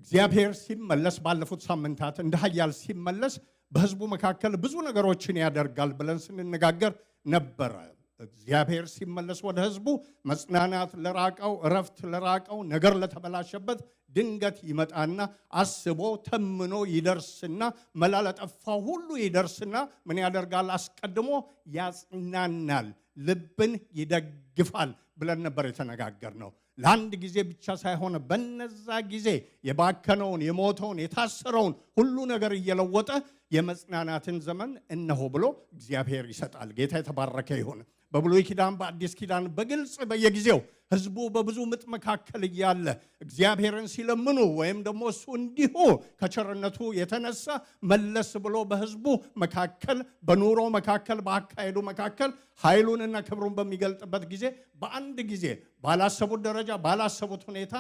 እግዚአብሔር ሲመለስ ባለፉት ሳምንታት እንደ ኃያል ሲመለስ በሕዝቡ መካከል ብዙ ነገሮችን ያደርጋል ብለን ስንነጋገር ነበረ። እግዚአብሔር ሲመለስ ወደ ሕዝቡ መጽናናት ለራቀው፣ እረፍት ለራቀው፣ ነገር ለተበላሸበት ድንገት ይመጣና አስቦ ተምኖ ይደርስና መላ ለጠፋው ሁሉ ይደርስና ምን ያደርጋል? አስቀድሞ ያጽናናል፣ ልብን ይደግፋል ብለን ነበር የተነጋገርነው። ለአንድ ጊዜ ብቻ ሳይሆን በነዛ ጊዜ የባከነውን፣ የሞተውን፣ የታሰረውን ሁሉ ነገር እየለወጠ የመጽናናትን ዘመን እነሆ ብሎ እግዚአብሔር ይሰጣል። ጌታ የተባረከ ይሁን። በብሉይ ኪዳን በአዲስ ኪዳን በግልጽ በየጊዜው ሕዝቡ በብዙ ምጥ መካከል እያለ እግዚአብሔርን ሲለምኑ ወይም ደግሞ እሱ እንዲሁ ከቸርነቱ የተነሳ መለስ ብሎ በሕዝቡ መካከል በኑሮ መካከል በአካሄዱ መካከል ኃይሉንና ክብሩን በሚገልጥበት ጊዜ በአንድ ጊዜ ባላሰቡት ደረጃ ባላሰቡት ሁኔታ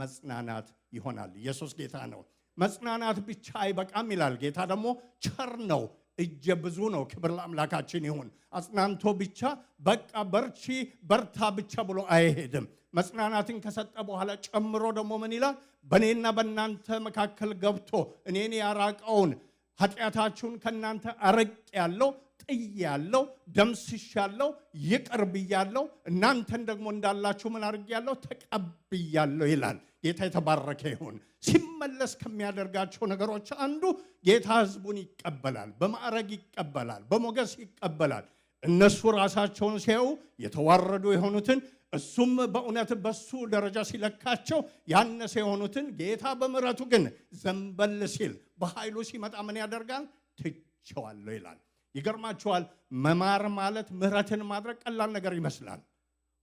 መጽናናት ይሆናል። ኢየሱስ ጌታ ነው። መጽናናት ብቻ አይበቃም ይላል ጌታ። ደግሞ ቸር ነው፣ እጀ ብዙ ነው። ክብር ለአምላካችን ይሁን። አጽናንቶ ብቻ በቃ በርቺ በርታ ብቻ ብሎ አይሄድም። መጽናናትን ከሰጠ በኋላ ጨምሮ ደግሞ ምን ይላል? በእኔና በእናንተ መካከል ገብቶ እኔን ያራቀውን ኃጢአታችሁን ከእናንተ አረቅ ያለው ጥይ ያለው ደምስሽ ያለው ይቅር ብያለው፣ እናንተን ደግሞ እንዳላችሁ ምን አድርግ ያለው ተቀብያለሁ ይላል። ጌታ የተባረከ ይሁን። ሲመለስ ከሚያደርጋቸው ነገሮች አንዱ ጌታ ሕዝቡን ይቀበላል፣ በማዕረግ ይቀበላል፣ በሞገስ ይቀበላል። እነሱ ራሳቸውን ሲያዩ የተዋረዱ የሆኑትን እሱም በእውነት በሱ ደረጃ ሲለካቸው ያነሰ የሆኑትን ጌታ በምሕረቱ ግን ዘንበል ሲል በኃይሉ ሲመጣ ምን ያደርጋል? ትቼዋለሁ ይላል። ይገርማችኋል። መማር ማለት ምሕረትን ማድረግ ቀላል ነገር ይመስላል።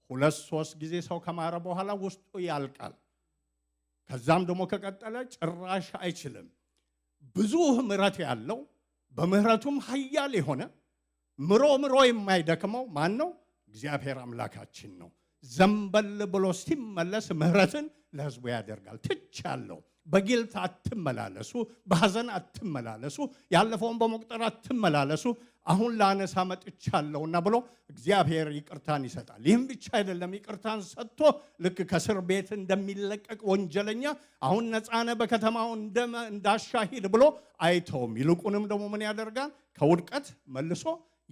2-3 ጊዜ ሰው ከማረ በኋላ ውስጡ ያልቃል። ከዛም ደግሞ ከቀጠለ ጭራሽ አይችልም። ብዙ ምሕረት ያለው በምሕረቱም ኃያል የሆነ ምሮ የማይደክመው ማን ነው? እግዚአብሔር አምላካችን ነው። ዘንበል ብሎ ሲመለስ ምሕረትን ለሕዝቡ ያደርጋል። ትቻለሁ። በጊልት አትመላለሱ፣ በሐዘን አትመላለሱ፣ ያለፈውን በመቁጠር አትመላለሱ፣ አሁን ላነሳ መጥቻለሁና ብሎ እግዚአብሔር ይቅርታን ይሰጣል። ይህም ብቻ አይደለም። ይቅርታን ሰጥቶ ልክ ከእስር ቤት እንደሚለቀቅ ወንጀለኛ አሁን ነፃነ በከተማው እንዳሻሂድ ብሎ አይተውም። ይልቁንም ደግሞ ምን ያደርጋል? ከውድቀት መልሶ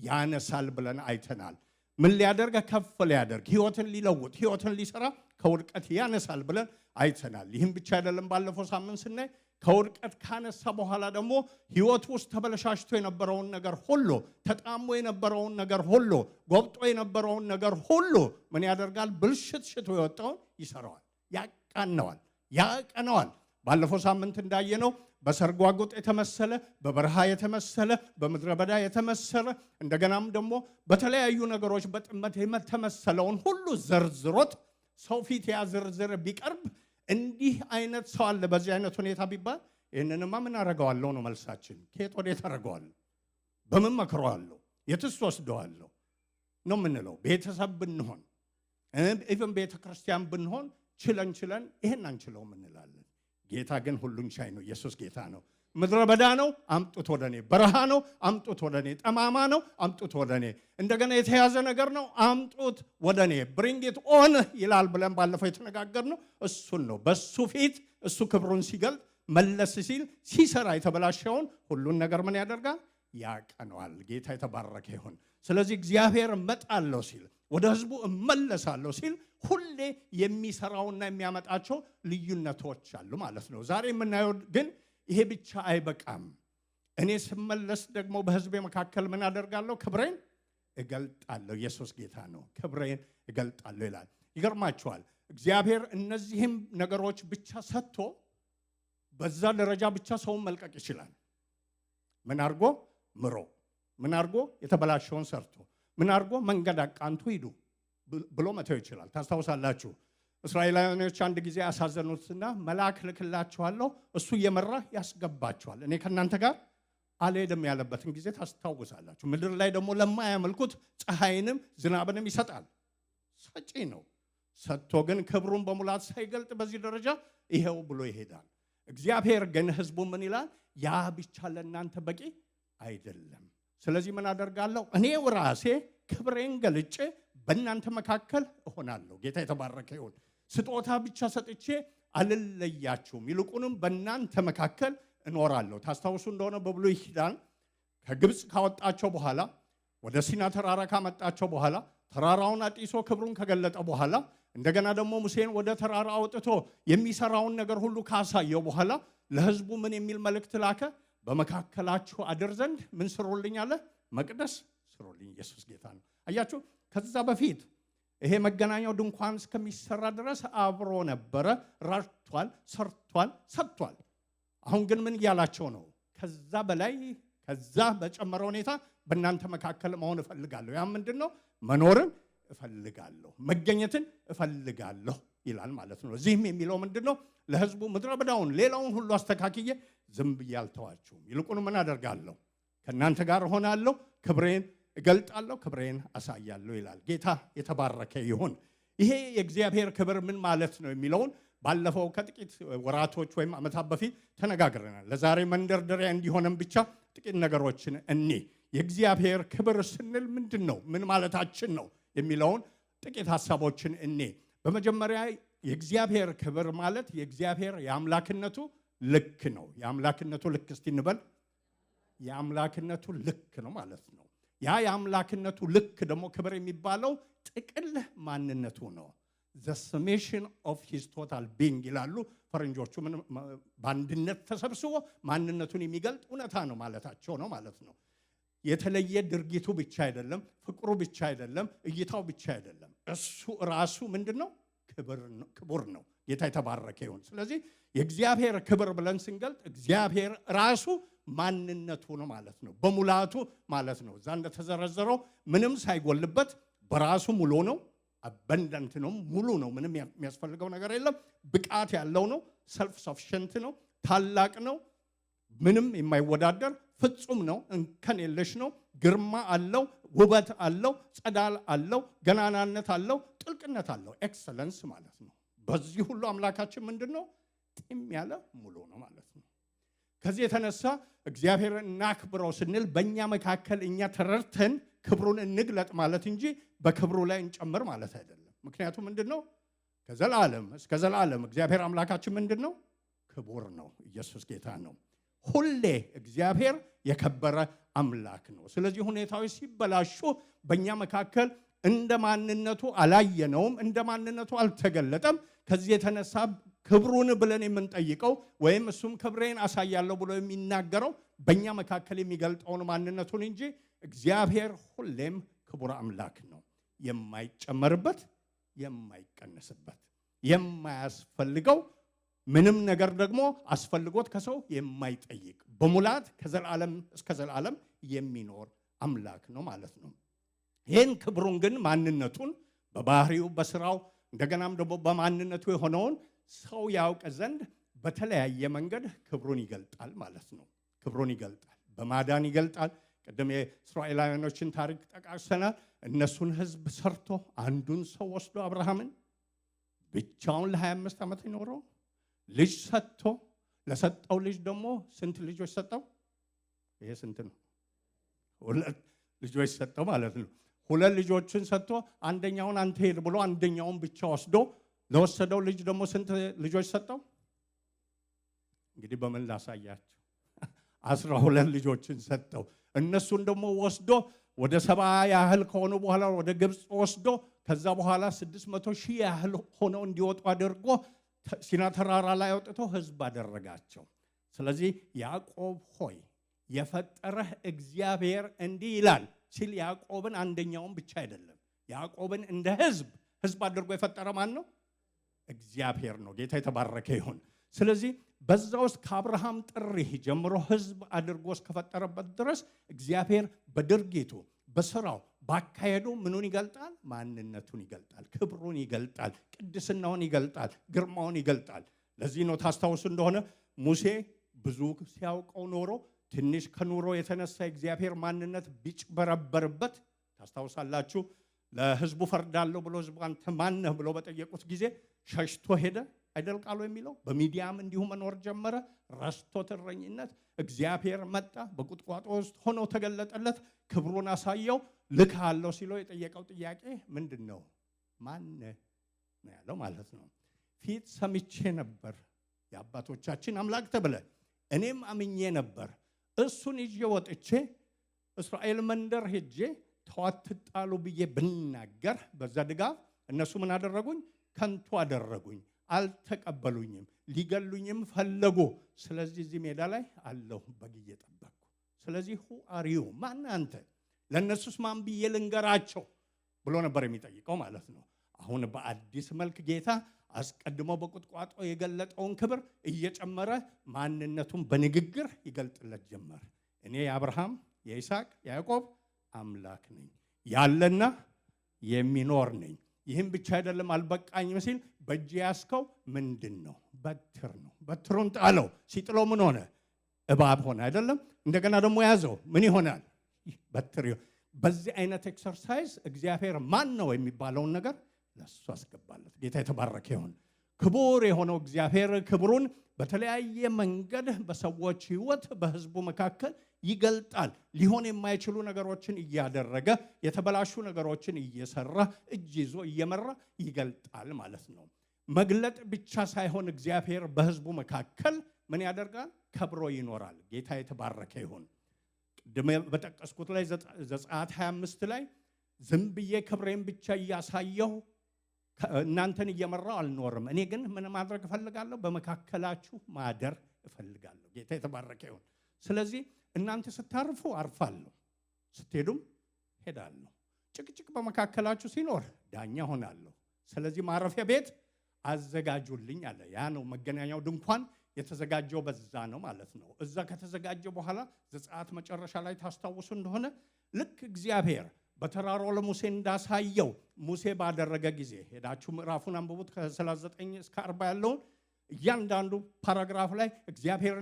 ያነሳል ብለን አይተናል። ምን ሊያደርግ? ከፍ ሊያደርግ፣ ሕይወትን ሊለውጥ፣ ሕይወትን ሊሰራ ከውድቀት ያነሳል ብለን አይተናል። ይህም ብቻ አይደለም። ባለፈው ሳምንት ስናይ ከውድቀት ካነሳ በኋላ ደግሞ ሕይወት ውስጥ ተበለሻሽቶ የነበረውን ነገር ሁሉ፣ ተጣሞ የነበረውን ነገር ሁሉ፣ ጎብጦ የነበረውን ነገር ሁሉ ምን ያደርጋል? ብልሽትሽቶ የወጣውን ይሰራዋል፣ ያቃነዋል፣ ያቀነዋል። ባለፈው ሳምንት እንዳየነው በሰርጓጉጥ የተመሰለ፣ በበረሃ የተመሰለ፣ በምድረ በዳ የተመሰለ እንደገናም ደግሞ በተለያዩ ነገሮች በጥመት የተመሰለውን ሁሉ ዘርዝሮት ሰው ፊት ያዝርዝር ቢቀርብ እንዲህ አይነት ሰው አለ በዚህ አይነት ሁኔታ ቢባል ይህንንማ ምን አደርገዋለሁ ነው መልሳችን። ከየት ወዴት አደርገዋለሁ? በምን መክረዋለሁ? የትስ ወስደዋለሁ ነው የምንለው። ቤተሰብ ብንሆን ኢቭን ቤተ ክርስቲያን ብንሆን ችለን ይህን አንችለውም እንላለን። ጌታ ግን ሁሉን ቻይ ነው። ኢየሱስ ጌታ ነው። ምድረ በዳ ነው፣ አምጡት ወደ እኔ። በረሃ ነው፣ አምጡት ወደ እኔ። ጠማማ ነው፣ አምጡት ወደ እኔ። እንደገና የተያዘ ነገር ነው፣ አምጡት ወደ እኔ። ብሪንግ ኢት ኦን ይላል ብለን ባለፈው የተነጋገርነው እሱን ነው። በሱ ፊት እሱ ክብሩን ሲገልጥ መለስ ሲል ሲሰራ የተበላሸውን ሁሉን ነገር ምን ያደርጋል? ያቀነዋል። ጌታ የተባረከ ይሁን። ስለዚህ እግዚአብሔር እመጣለሁ ሲል፣ ወደ ሕዝቡ እመለሳለሁ ሲል ሁሌ የሚሰራውና የሚያመጣቸው ልዩነቶች አሉ ማለት ነው። ዛሬ የምናየው ግን ይሄ ብቻ አይበቃም። እኔ ስመለስ ደግሞ በሕዝቤ መካከል ምን አደርጋለሁ? ክብሬን እገልጣለሁ። ኢየሱስ ጌታ ነው። ክብሬን እገልጣለሁ ይላል። ይገርማችኋል። እግዚአብሔር እነዚህም ነገሮች ብቻ ሰጥቶ በዛ ደረጃ ብቻ ሰውን መልቀቅ ይችላል። ምን አድርጎ? ምሮ። ምን አድርጎ? የተበላሸውን ሰርቶ። ምን አድርጎ? መንገድ አቃንቶ ሂዱ ብሎ መተው ይችላል። ታስታውሳላችሁ፣ እስራኤላውያኖች አንድ ጊዜ ያሳዘኑትና መልአክ ልክላችኋለሁ እሱ እየመራ ያስገባችኋል፣ እኔ ከእናንተ ጋር አልሄድም ያለበትን ጊዜ ታስታውሳላችሁ። ምድር ላይ ደግሞ ለማያመልኩት ፀሐይንም ዝናብንም ይሰጣል። ሰጪ ነው። ሰጥቶ ግን ክብሩን በሙላት ሳይገልጥ በዚህ ደረጃ ይሄው ብሎ ይሄዳል። እግዚአብሔር ግን ሕዝቡ ምን ይላል? ያ ብቻ ለእናንተ በቂ አይደለም። ስለዚህ ምን አደርጋለሁ? እኔው ራሴ ክብሬን ገልጬ በእናንተ መካከል እሆናለሁ። ጌታ የተባረከ ይሁን። ስጦታ ብቻ ሰጥቼ አልለያችሁም፣ ይልቁንም በእናንተ መካከል እኖራለሁ። ታስታውሱ እንደሆነ በብሉይ ኪዳን ከግብፅ ካወጣቸው በኋላ ወደ ሲና ተራራ ካመጣቸው በኋላ ተራራውን አጢሶ ክብሩን ከገለጠ በኋላ እንደገና ደግሞ ሙሴን ወደ ተራራ አውጥቶ የሚሰራውን ነገር ሁሉ ካሳየው በኋላ ለሕዝቡ ምን የሚል መልእክት ላከ? በመካከላችሁ አድር ዘንድ ምን ስሩልኝ አለ? መቅደስ ስሩልኝ። ኢየሱስ ጌታ ነው። አያችሁ፣ ከዛ በፊት ይሄ መገናኛው ድንኳን እስከሚሰራ ድረስ አብሮ ነበረ፣ ራርቷል፣ ሰርቷል፣ ሰጥቷል። አሁን ግን ምን እያላቸው ነው? ከዛ በላይ ከዛ በጨመረ ሁኔታ በእናንተ መካከል መሆን እፈልጋለሁ። ያ ምንድን ነው? መኖርን እፈልጋለሁ፣ መገኘትን እፈልጋለሁ ይላል ማለት ነው። እዚህም የሚለው ምንድን ነው? ለሕዝቡ ምድረ በዳውን ሌላውን ሁሉ አስተካክዬ ዝም ብዬ አልተዋችሁም፣ ይልቁን ምን አደርጋለሁ? ከእናንተ ጋር እሆናለሁ፣ ክብሬን እገልጣለሁ፣ ክብሬን አሳያለሁ ይላል። ጌታ የተባረከ ይሁን። ይሄ የእግዚአብሔር ክብር ምን ማለት ነው የሚለውን ባለፈው ከጥቂት ወራቶች ወይም ዓመታት በፊት ተነጋግረናል። ለዛሬ መንደርደሪያ እንዲሆንም ብቻ ጥቂት ነገሮችን እኔ የእግዚአብሔር ክብር ስንል ምንድን ነው? ምን ማለታችን ነው የሚለውን ጥቂት ሐሳቦችን እኔ በመጀመሪያ የእግዚአብሔር ክብር ማለት የእግዚአብሔር የአምላክነቱ ልክ ነው። የአምላክነቱ ልክ እስቲ እንበል። የአምላክነቱ ልክ ነው ማለት ነው። ያ የአምላክነቱ ልክ ደግሞ ክብር የሚባለው ጥቅል ማንነቱ ነው። the summation of his total being ይላሉ ፈረንጆቹ። በአንድነት ተሰብስቦ ማንነቱን የሚገልጥ እውነታ ነው ማለታቸው ነው ማለት ነው። የተለየ ድርጊቱ ብቻ አይደለም፣ ፍቅሩ ብቻ አይደለም፣ እይታው ብቻ አይደለም። እሱ ራሱ ምንድነው? ክቡር ነው። ጌታ የተባረከ ይሁን። ስለዚህ የእግዚአብሔር ክብር ብለን ስንገልጥ እግዚአብሔር ራሱ ማንነቱ ነው ማለት ነው። በሙላቱ ማለት ነው። እዛ እንደተዘረዘረው ምንም ሳይጎልበት በራሱ ሙሉ ነው። አበንደንት ነው፣ ሙሉ ነው። ምንም የሚያስፈልገው ነገር የለም። ብቃት ያለው ነው። ሰልፍ ሰፊሸንት ነው። ታላቅ ነው። ምንም የማይወዳደር ፍጹም ነው። እንከን የለሽ ነው። ግርማ አለው፣ ውበት አለው፣ ጸዳል አለው፣ ገናናነት አለው፣ ጥልቅነት አለው። ኤክሰለንስ ማለት ነው። በዚህ ሁሉ አምላካችን ምንድነው? ጢም ያለ ሙሉ ነው ማለት ነው። ከዚህ የተነሳ እግዚአብሔርን እናክብረው ስንል በእኛ መካከል እኛ ተረድተን ክብሩን እንግለጥ ማለት እንጂ በክብሩ ላይ እንጨምር ማለት አይደለም። ምክንያቱም ምንድነው? ከዘላለም እስከ ዘላለም እግዚአብሔር አምላካችን ምንድነው? ክቡር ነው። ኢየሱስ ጌታ ነው። ሁሌ እግዚአብሔር የከበረ አምላክ ነው። ስለዚህ ሁኔታዎች ሲበላሹ በእኛ መካከል እንደ ማንነቱ አላየነውም፣ እንደ ማንነቱ አልተገለጠም። ከዚህ የተነሳ ክብሩን ብለን የምንጠይቀው ወይም እሱም ክብሬን አሳያለሁ ብሎ የሚናገረው በእኛ መካከል የሚገልጠውን ማንነቱን እንጂ እግዚአብሔር ሁሌም ክቡር አምላክ ነው። የማይጨመርበት፣ የማይቀነስበት፣ የማያስፈልገው ምንም ነገር ደግሞ አስፈልጎት ከሰው የማይጠይቅ በሙላት ከዘላለም እስከ ዘላለም የሚኖር አምላክ ነው ማለት ነው። ይህን ክብሩን ግን ማንነቱን በባህሪው በስራው እንደገናም ደግሞ በማንነቱ የሆነውን ሰው ያውቅ ዘንድ በተለያየ መንገድ ክብሩን ይገልጣል ማለት ነው። ክብሩን ይገልጣል፣ በማዳን ይገልጣል። ቅድም የእስራኤላውያኖችን ታሪክ ጠቃቅሰናል። እነሱን ሕዝብ ሰርቶ አንዱን ሰው ወስዶ አብርሃምን ብቻውን ለ25 ዓመት ይኖረው ልጅ ሰጥቶ ለሰጠው ልጅ ደግሞ ስንት ልጆች ሰጠው? ይሄ ስንት ነው? 2 ልጆች ሰጠው ማለት ነው። 2 ልጆችን ሰጥቶ አንደኛውን አንተ ሄድ ብሎ አንደኛውን ብቻ ወስዶ ለወሰደው ልጅ ደግሞ ስንት ልጆች ሰጠው? እንግዲህ በምን ላሳያችሁ? 12 ልጆችን ሰጠው። እነሱን ደግሞ ወስዶ ወደ 70 ያህል ከሆኑ በኋላ ወደ ግብፅ ወስዶ ከዛ በኋላ 600,000 ያህል ሆነው እንዲወጡ አድርጎ ሲና ተራራ ላይ አውጥቶ ሕዝብ አደረጋቸው። ስለዚህ ያዕቆብ ሆይ የፈጠረህ እግዚአብሔር እንዲህ ይላል ሲል ያዕቆብን አንደኛውን ብቻ አይደለም፣ ያዕቆብን እንደ ሕዝብ አድርጎ የፈጠረ ማን ነው? እግዚአብሔር ነው። ጌታ የተባረከ ይሁን። ስለዚህ በዛ ውስጥ ከአብርሃም ጥሪ ጀምሮ ሕዝብ አድርጎ እስከፈጠረበት ድረስ እግዚአብሔር በድርጊቱ በስራው ባካሄዱ ምኑን ይገልጣል? ማንነቱን ይገልጣል፣ ክብሩን ይገልጣል፣ ቅድስናውን ይገልጣል፣ ግርማውን ይገልጣል። ለዚህ ነው ታስታውሱ እንደሆነ ሙሴ ብዙ ሲያውቀው ኖሮ ትንሽ ከኑሮ የተነሳ እግዚአብሔር ማንነት ቢጭበረበርበት ታስታውሳላችሁ። ለሕዝቡ ፈርዳለሁ ብሎ ሕዝቡ አንተ ማነህ ብሎ በጠየቁት ጊዜ ሸሽቶ ሄደ አይደል ቃሉ የሚለው። በሚዲያም እንዲሁ መኖር ጀመረ። ረስቶት እረኝነት እግዚአብሔር መጣ፣ በቁጥቋጦ ውስጥ ሆኖ ተገለጠለት፣ ክብሩን አሳየው። ልክሃለሁ ሲለው የጠየቀው ጥያቄ ምንድን ነው? ማነህ ነው ያለው ማለት ነው። ፊት ሰምቼ ነበር የአባቶቻችን አምላክ ተብለ እኔም አምኜ ነበር እሱን ይዤ ወጥቼ እስራኤል መንደር ሄጄ ተዋትጣሉ ብዬ ብናገር በዛ ድጋፍ እነሱ ምን አደረጉኝ ከንቱ አደረጉኝ አልተቀበሉኝም ሊገሉኝም ፈለጉ ስለዚህ እዚህ ሜዳ ላይ አለሁ በግዬ ጠበቅኩ ስለዚህ who are you ማን አንተ ለነሱስ ማን ብዬ ልንገራቸው ብሎ ነበር የሚጠይቀው ማለት ነው አሁን በአዲስ መልክ ጌታ አስቀድሞ በቁጥቋጦ የገለጠውን ክብር እየጨመረ ማንነቱን በንግግር ይገልጥለት ጀመር እኔ የአብርሃም የይስሐቅ የያዕቆብ አምላክ ነኝ ያለና የሚኖር ነኝ ይህም ብቻ አይደለም አልበቃኝም ሲል በእጅ ያስከው ምንድነው በትር ነው በትሩን ጣለው ሲጥለው ምን ሆነ እባብ ሆነ አይደለም እንደገና ደግሞ ያዘው ምን ይሆናል በትር በዚህ አይነት ኤክሰርሳይዝ እግዚአብሔር ማን ነው የሚባለውን ነገር ለሱ አስገባለት ጌታ የተባረከ ይሁን ክቡር የሆነው እግዚአብሔር ክብሩን በተለያየ መንገድ በሰዎች ህይወት በህዝቡ መካከል ይገልጣል ሊሆን የማይችሉ ነገሮችን እያደረገ የተበላሹ ነገሮችን እየሰራ እጅ ይዞ እየመራ ይገልጣል ማለት ነው መግለጥ ብቻ ሳይሆን እግዚአብሔር በህዝቡ መካከል ምን ያደርጋል ከብሮ ይኖራል ጌታ የተባረከ ይሁን ቅድም በተጠቀስኩት ላይ ዘጸአት 25 ላይ ዝም ብዬ ክብሬን ብቻ እያሳየሁ እናንተን እየመራው አልኖርም እኔ ግን ምን ማድረግ እፈልጋለሁ በመካከላችሁ ማደር እፈልጋለሁ ጌታ የተባረከ ይሁን ስለዚህ እናንተ ስታርፉ አርፋለሁ ስትሄዱም ሄዳለሁ ጭቅጭቅ በመካከላችሁ ሲኖር ዳኛ ሆናለሁ ስለዚህ ማረፊያ ቤት አዘጋጁልኝ አለ ያ ነው መገናኛው ድንኳን የተዘጋጀው በዛ ነው ማለት ነው እዛ ከተዘጋጀ በኋላ ዘጸአት መጨረሻ ላይ ታስታውሱ እንደሆነ ልክ እግዚአብሔር በተራራው ለሙሴ እንዳሳየው ሙሴ ባደረገ ጊዜ ሄዳችሁ ምዕራፉን አንብቡት ከ39 እስከ 40 ያለውን እያንዳንዱ ፓራግራፍ ላይ እግዚአብሔር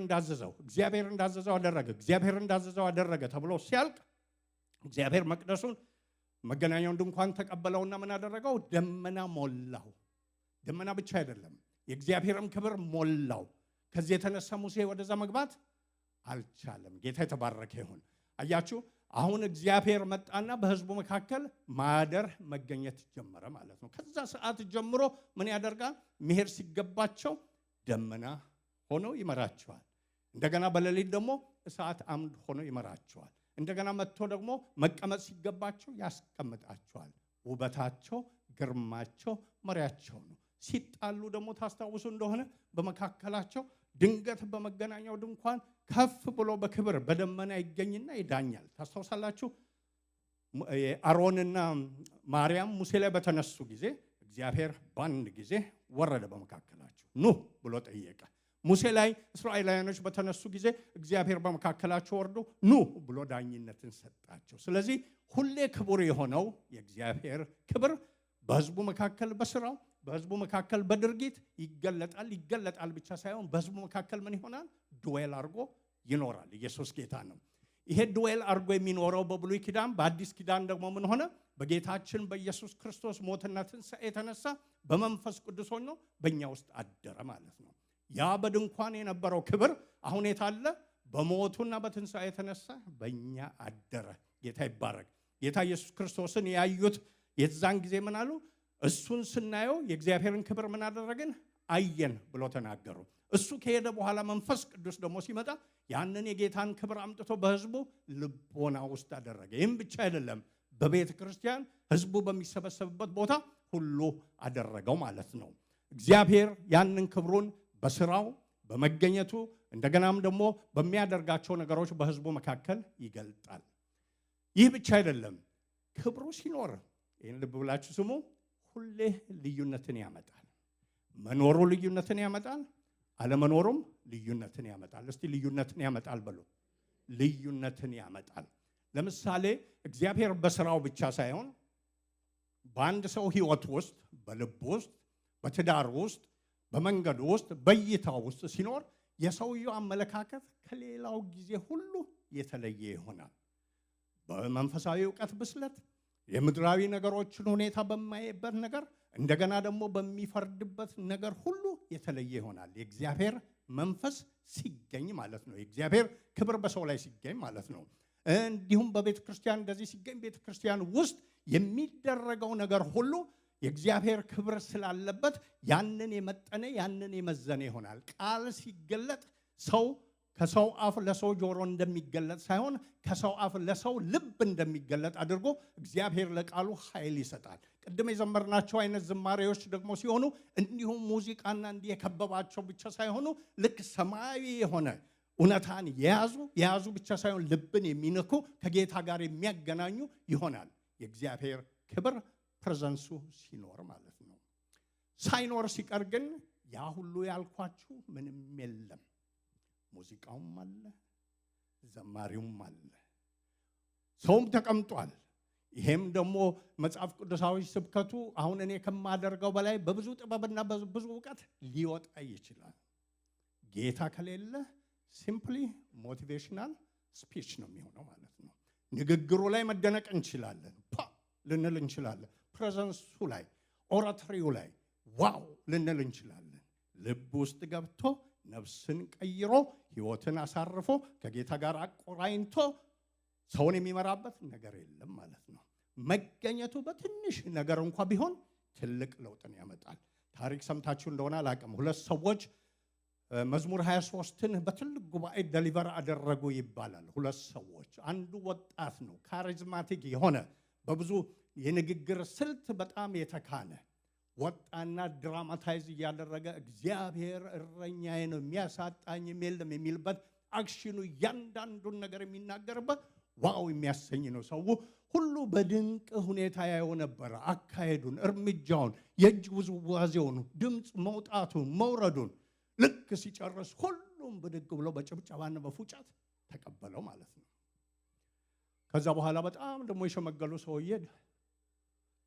እንዳዘዘው አደረገ ተብሎ ሲያልቅ እግዚአብሔር መቅደሱን መገናኛውን ድንኳን ተቀበለውና ምን አደረገው ደመና ሞላው ደመና ብቻ አይደለም የእግዚአብሔርም ክብር ሞላው ከዚህ የተነሳ ሙሴ ወደዛ መግባት አልቻለም ጌታ የተባረከ ይሁን አያችሁ አሁን እግዚአብሔር መጣና በህዝቡ መካከል ማደር መገኘት ጀመረ ማለት ነው ከዛ ሰዓት ጀምሮ ምን ያደርጋል መሄድ ሲገባቸው ደመና ሆኖ ይመራቸዋል እንደገና በሌሊት ደግሞ እሳት አምድ ሆኖ ይመራቸዋል እንደገና መጥቶ ደግሞ መቀመጥ ሲገባቸው ያስቀምጣቸዋል ውበታቸው ግርማቸው መሪያቸው ነው ሲጣሉ ደግሞ ታስታውሱ እንደሆነ በመካከላቸው ድንገት በመገናኛው ድንኳን ከፍ ብሎ በክብር በደመና ይገኝና ይዳኛል ታስታውሳላችሁ አሮንና ማርያም ሙሴ ላይ በተነሱ ጊዜ እግዚአብሔር ባንድ ጊዜ ወረደ በመካከላቸው ኑ ብሎ ጠየቀ ሙሴ ላይ እስራኤላውያኖች በተነሱ ጊዜ እግዚአብሔር በመካከላቸው ወርዶ ኑ ብሎ ዳኝነትን ሰጣቸው ስለዚህ ሁሌ ክቡር የሆነው የእግዚአብሔር ክብር በህዝቡ መካከል በስራው በህዝቡ መካከል በድርጊት ይገለጣል ብቻ ሳይሆን በህዝቡ መካከል ምን ይሆናል ዱዌል አርጎ ይኖራል ኢየሱስ ጌታ ነው ይሄ ዱዌል አርጎ የሚኖረው በብሉይ ኪዳን በአዲስ ኪዳን ደግሞ ምን ሆነ በጌታችን በኢየሱስ ክርስቶስ ሞትና ትንሣኤ የተነሳ በመንፈስ ቅዱስ ሆኖ በእኛ ውስጥ አደረ ማለት ነው ያ በድንኳን የነበረው ክብር አሁን የታለ በሞቱና በትንሣኤ የተነሳ በእኛ አደረ ጌታ ይባረክ ጌታ ኢየሱስ ክርስቶስን ያዩት የዛን ጊዜ ምን አሉ እሱን ስናየው የእግዚአብሔርን ክብር ምን አደረገን አየን ብሎ ተናገሩ እሱ ከሄደ በኋላ መንፈስ ቅዱስ ደግሞ ሲመጣ ያንን የጌታን ክብር አምጥቶ በህዝቡ ልቦና ውስጥ አደረገ ይህም ብቻ አይደለም በቤተ ክርስቲያን ህዝቡ በሚሰበሰብበት ቦታ ሁሉ አደረገው ማለት ነው እግዚአብሔር ያንን ክብሩን በስራው በመገኘቱ እንደገናም ደግሞ በሚያደርጋቸው ነገሮች በህዝቡ መካከል ይገልጣል ይህ ብቻ አይደለም ክብሩ ሲኖር ይህን ልብ ብላችሁ ስሙ ሁሌ ልዩነትን ያመጣል መኖሩ ልዩነትን ያመጣል አለመኖሩም ልዩነትን ያመጣል እስቲ ልዩነትን ያመጣል በሉ ልዩነትን ያመጣል ለምሳሌ እግዚአብሔር በስራው ብቻ ሳይሆን በአንድ ሰው ህይወት ውስጥ በልብ ውስጥ በትዳር ውስጥ በመንገድ ውስጥ በእይታው ውስጥ ሲኖር የሰውየው አመለካከት ከሌላው ጊዜ ሁሉ የተለየ ይሆናል በመንፈሳዊ ዕውቀት ብስለት የምድራዊ ነገሮችን ሁኔታ በማይበት ነገር እንደገና ደግሞ በሚፈርድበት ነገር ሁሉ የተለየ ይሆናል የእግዚአብሔር መንፈስ ሲገኝ ማለት ነው የእግዚአብሔር ክብር በሰው ላይ ሲገኝ ማለት ነው እንዲሁም በቤተ ክርስቲያን እንደዚህ ሲገኝ ቤተ ክርስቲያን ውስጥ የሚደረገው ነገር ሁሉ የእግዚአብሔር ክብር ስላለበት ያንን የመጠነ ያንን የመዘነ ይሆናል። ቃል ሲገለጥ ሰው ከሰው አፍ ለሰው ጆሮ እንደሚገለጥ ሳይሆን ከሰው አፍ ለሰው ልብ እንደሚገለጥ አድርጎ እግዚአብሔር ለቃሉ ኃይል ይሰጣል። ቅድም የዘመርናቸው አይነት ዝማሬዎች ደግሞ ሲሆኑ እንዲሁም ሙዚቃና እንዲህ የከበባቸው ብቻ ሳይሆኑ ልክ ሰማያዊ የሆነ እውነታን የያዙ ብቻ ሳይሆን ልብን የሚነኩ ከጌታ ጋር የሚያገናኙ ይሆናል። የእግዚአብሔር ክብር ፕሬዘንሱ ሲኖር ማለት ነው። ሳይኖር ሲቀር ግን ያ ሁሉ ያልኳችሁ ምንም የለም። ሙዚቃውም አለ፣ ዘማሪውም አለ፣ ሰውም ተቀምጧል። ይሄም ደግሞ መጽሐፍ ቅዱሳዊ ስብከቱ አሁን እኔ ከማደርገው በላይ በብዙ ጥበብና በብዙ ዕውቀት ሊወጣ ይችላል። ጌታ ከሌለ ሲምፕሊ ሞቲቬሽናል ስፒች ነው የሚሆነው ማለት ነው። ንግግሩ ላይ መደነቅ እንችላለን፣ ልንል እንችላለን። ፕሬዘንሱ ላይ ኦራተሪው ላይ ዋው ልንል እንችላለን። ልብ ውስጥ ገብቶ ነፍስን ቀይሮ ሕይወትን አሳርፎ ከጌታ ጋር አቆራኝቶ ሰውን የሚመራበት ነገር የለም ማለት ነው። መገኘቱ በትንሽ ነገር እንኳ ቢሆን ትልቅ ለውጥን ያመጣል። ታሪክ ሰምታችሁ እንደሆነ አላውቅም። ሁለት ሰዎች መዝሙር 23ን በትልቅ ጉባኤ ደሊቨር አደረጉ ይባላል። ሁለት ሰዎች፣ አንዱ ወጣት ነው፣ ካሪዝማቲክ የሆነ በብዙ የንግግር ስልት በጣም የተካነ ወጣና ድራማታይዝ እያደረገ እግዚአብሔር እረኛዬ ነው የሚያሳጣኝም የለም የሚልበት አክሽኑ እያንዳንዱን ነገር የሚናገርበት ዋው የሚያሰኝ ነው። ሰው ሁሉ በድንቅ ሁኔታ ያየው ነበረ። አካሄዱን፣ እርምጃውን፣ የእጅ ውዝዋዜውን፣ ድምፅ መውጣቱን መውረዱን ልክ ሲጨርስ ሁሉም ብድግ ብሎ በጭብጨባና በፉጨት ተቀበለው ማለት ነው። ከዛ በኋላ በጣም ደግሞ የሸመገሉ ሰውዬ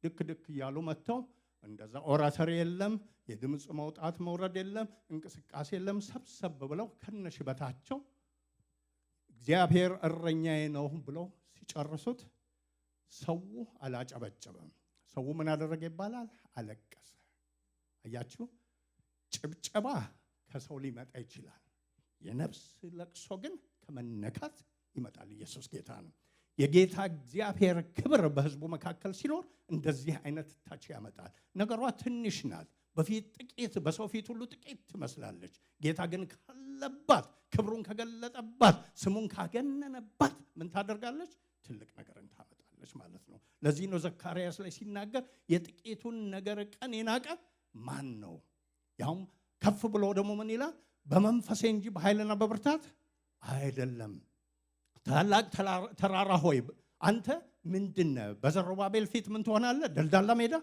ድክ ድክ እያሉ መጥተው እንደዛ ኦራተሪ የለም፣ የድምፅ መውጣት መውረድ የለም፣ እንቅስቃሴ የለም። ሰብሰብ ብለው ከነሽበታቸው እግዚአብሔር እረኛዬ ነው ብለው ሲጨርሱት ሰው አላጨበጨበም። ሰው ምን አደረገ ይባላል? አለቀሰ። አያችሁ፣ ጭብጨባ ከሰው ሊመጣ ይችላል። የነፍስ ለቅሶ ግን ከመነካት ይመጣል። ኢየሱስ ጌታ ነው። የጌታ እግዚአብሔር ክብር በሕዝቡ መካከል ሲኖር እንደዚህ አይነት ታች ያመጣል። ነገሯ ትንሽ ናት። በፊት ጥቂት፣ በሰው ፊት ሁሉ ጥቂት ትመስላለች። ጌታ ግን ካለባት፣ ክብሩን ከገለጠባት፣ ስሙን ካገነነባት ምን ታደርጋለች? ትልቅ ነገርን ታመጣለች ማለት ነው። ለዚህ ነው ዘካርያስ ላይ ሲናገር የጥቂቱን ነገር ቀን የናቀ ማን ነው? ያውም ከፍ ብሎ ደግሞ ምን ይላል? በመንፈሴ እንጂ በኃይልና በብርታት አይደለም። ታላቅ ተራራ ሆይ አንተ ምንድነህ? በዘሩባቤል ፊት ምን ትሆናለህ? ደልዳላ ሜዳ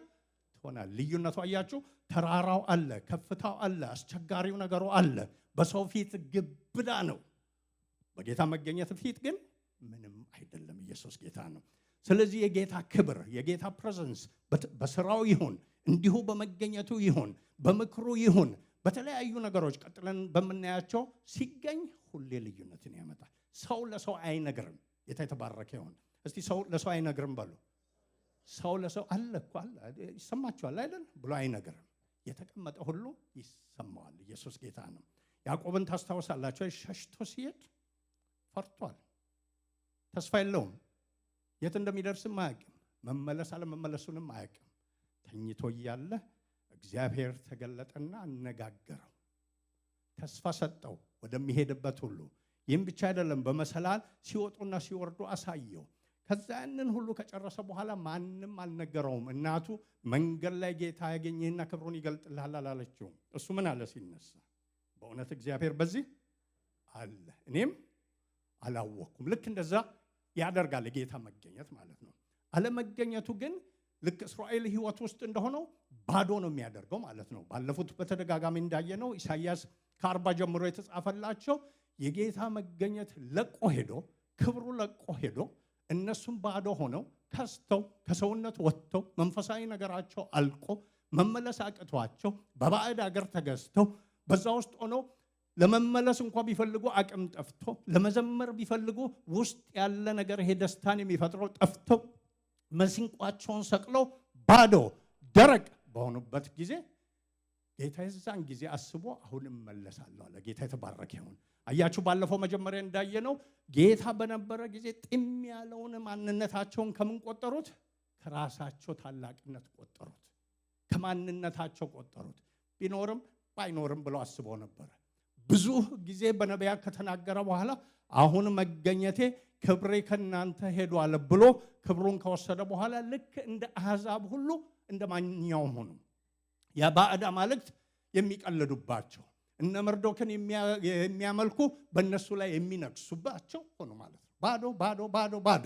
ትሆናለህ። ልዩነቱ አያችሁ? ተራራው አለ፣ ከፍታው አለ፣ አስቸጋሪው ነገሩ አለ። በሰው ፊት ግብዳ ነው፣ በጌታ መገኘት ፊት ግን ምንም አይደለም። ኢየሱስ ጌታ ነው። ስለዚህ የጌታ ክብር፣ የጌታ ፕሬዘንስ በስራው ይሁን እንዲሁ በመገኘቱ ይሁን በምክሩ ይሁን በተለያዩ ነገሮች ቀጥለን በምናያቸው ሲገኝ ሁሌ ልዩነትን ያመጣል። ሰው ለሰው አይነግርም። ጌታ የተባረከ ይሁን። እስቲ ሰው ለሰው አይነግርም በሉ። ሰው ለሰው አለ እኮ አለ ይሰማችኋል አይደል ብሎ አይነግርም። የተቀመጠ ሁሉ ይሰማዋል። ኢየሱስ ጌታ ነው። ያዕቆብን ታስታውሳላችሁ? ሸሽቶ ሲሄድ ፈርቷል። ተስፋ የለውም። የት እንደሚደርስም አያውቅም። መመለስ አለመመለሱንም አያውቅም። ተኝቶ እያለ እግዚአብሔር ተገለጠና አነጋገረው፣ ተስፋ ሰጠው ወደሚሄድበት ሁሉ። ይህም ብቻ አይደለም፣ በመሰላል ሲወጡና ሲወርዱ አሳየው። ከዛ ያንን ሁሉ ከጨረሰ በኋላ ማንም አልነገረውም። እናቱ መንገድ ላይ ጌታ ያገኘህና ክብሩን ይገልጥልሃል አላለችውም። እሱ ምን አለ ሲነሳ? በእውነት እግዚአብሔር በዚህ አለ፣ እኔም አላወቅኩም። ልክ እንደዛ ያደርጋል የጌታ መገኘት ማለት ነው። አለመገኘቱ ግን ልክ እስራኤል ሕይወት ውስጥ እንደሆነው ባዶ ነው የሚያደርገው ማለት ነው። ባለፉት በተደጋጋሚ እንዳየነው ኢሳይያስ ከ40 ጀምሮ የተጻፈላቸው የጌታ መገኘት ለቆ ሄዶ ክብሩ ለቆ ሄዶ እነሱም ባዶ ሆነው ከስተው ከሰውነት ወጥተው መንፈሳዊ ነገራቸው አልቆ መመለስ አቅቷቸው በባዕድ አገር ተገዝተው በዛ ውስጥ ሆነው ለመመለስ እንኳን ቢፈልጉ አቅም ጠፍቶ ለመዘመር ቢፈልጉ ውስጥ ያለ ነገር ይሄ ደስታን የሚፈጥረው ጠፍተው መስንቋቸውን ሰቅለው ባዶ ደረቅ በሆኑበት ጊዜ ጌታ የዛን ጊዜ አስቦ አሁንም መለሳለሁ አለ። ጌታ የተባረከ ይሁን። አያችሁ፣ ባለፈው መጀመሪያ እንዳየነው ጌታ በነበረ ጊዜ ጥም ያለውን ማንነታቸውን ከምን ቆጠሩት? ከራሳቸው ታላቅነት ቆጠሩት። ከማንነታቸው ቆጠሩት። ቢኖርም ባይኖርም ብለው አስበው ነበር። ብዙ ጊዜ በነቢያት ከተናገረ በኋላ አሁን መገኘቴ ክብሬ ከናንተ ሄዷል ብሎ ክብሩን ከወሰደ በኋላ ልክ እንደ አሕዛብ ሁሉ እንደ ማንኛውም ሆኑ። የባዕድ አማልክት የሚቀልዱባቸው እነ መርዶክን የሚያመልኩ በእነሱ ላይ የሚነግሱባቸው ሆኑ ማለት ነው። ባዶ ባዶ ባዶ ባዶ።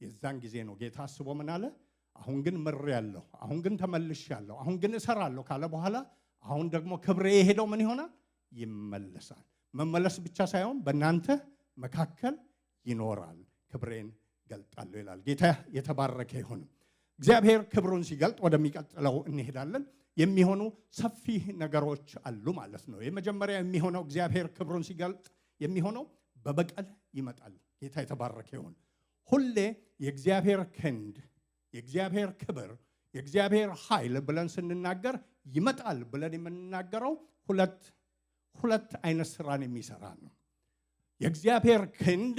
የዛን ጊዜ ነው ጌታ አስቦ ምን አለ? አሁን ግን ምሬያለሁ፣ አሁን ግን ተመልሻለሁ፣ አሁን ግን እሰራለሁ ካለ በኋላ አሁን ደግሞ ክብሬ የሄደው ምን ይሆናል? ይመለሳል። መመለስ ብቻ ሳይሆን በእናንተ መካከል ይኖራል፣ ክብሬን ገልጣለሁ ይላል። ጌታ የተባረከ ይሁን። እግዚአብሔር ክብሩን ሲገልጥ ወደሚቀጥለው እንሄዳለን። የሚሆኑ ሰፊ ነገሮች አሉ ማለት ነው። የመጀመሪያ የሚሆነው እግዚአብሔር ክብሩን ሲገልጥ የሚሆነው በበቀል ይመጣል። ጌታ የተባረከ ይሁን። ሁሌ የእግዚአብሔር ክንድ፣ የእግዚአብሔር ክብር፣ የእግዚአብሔር ኃይል ብለን ስንናገር ይመጣል ብለን የምንናገረው ሁለት አይነት ስራን የሚሰራ ነው። የእግዚአብሔር ክንድ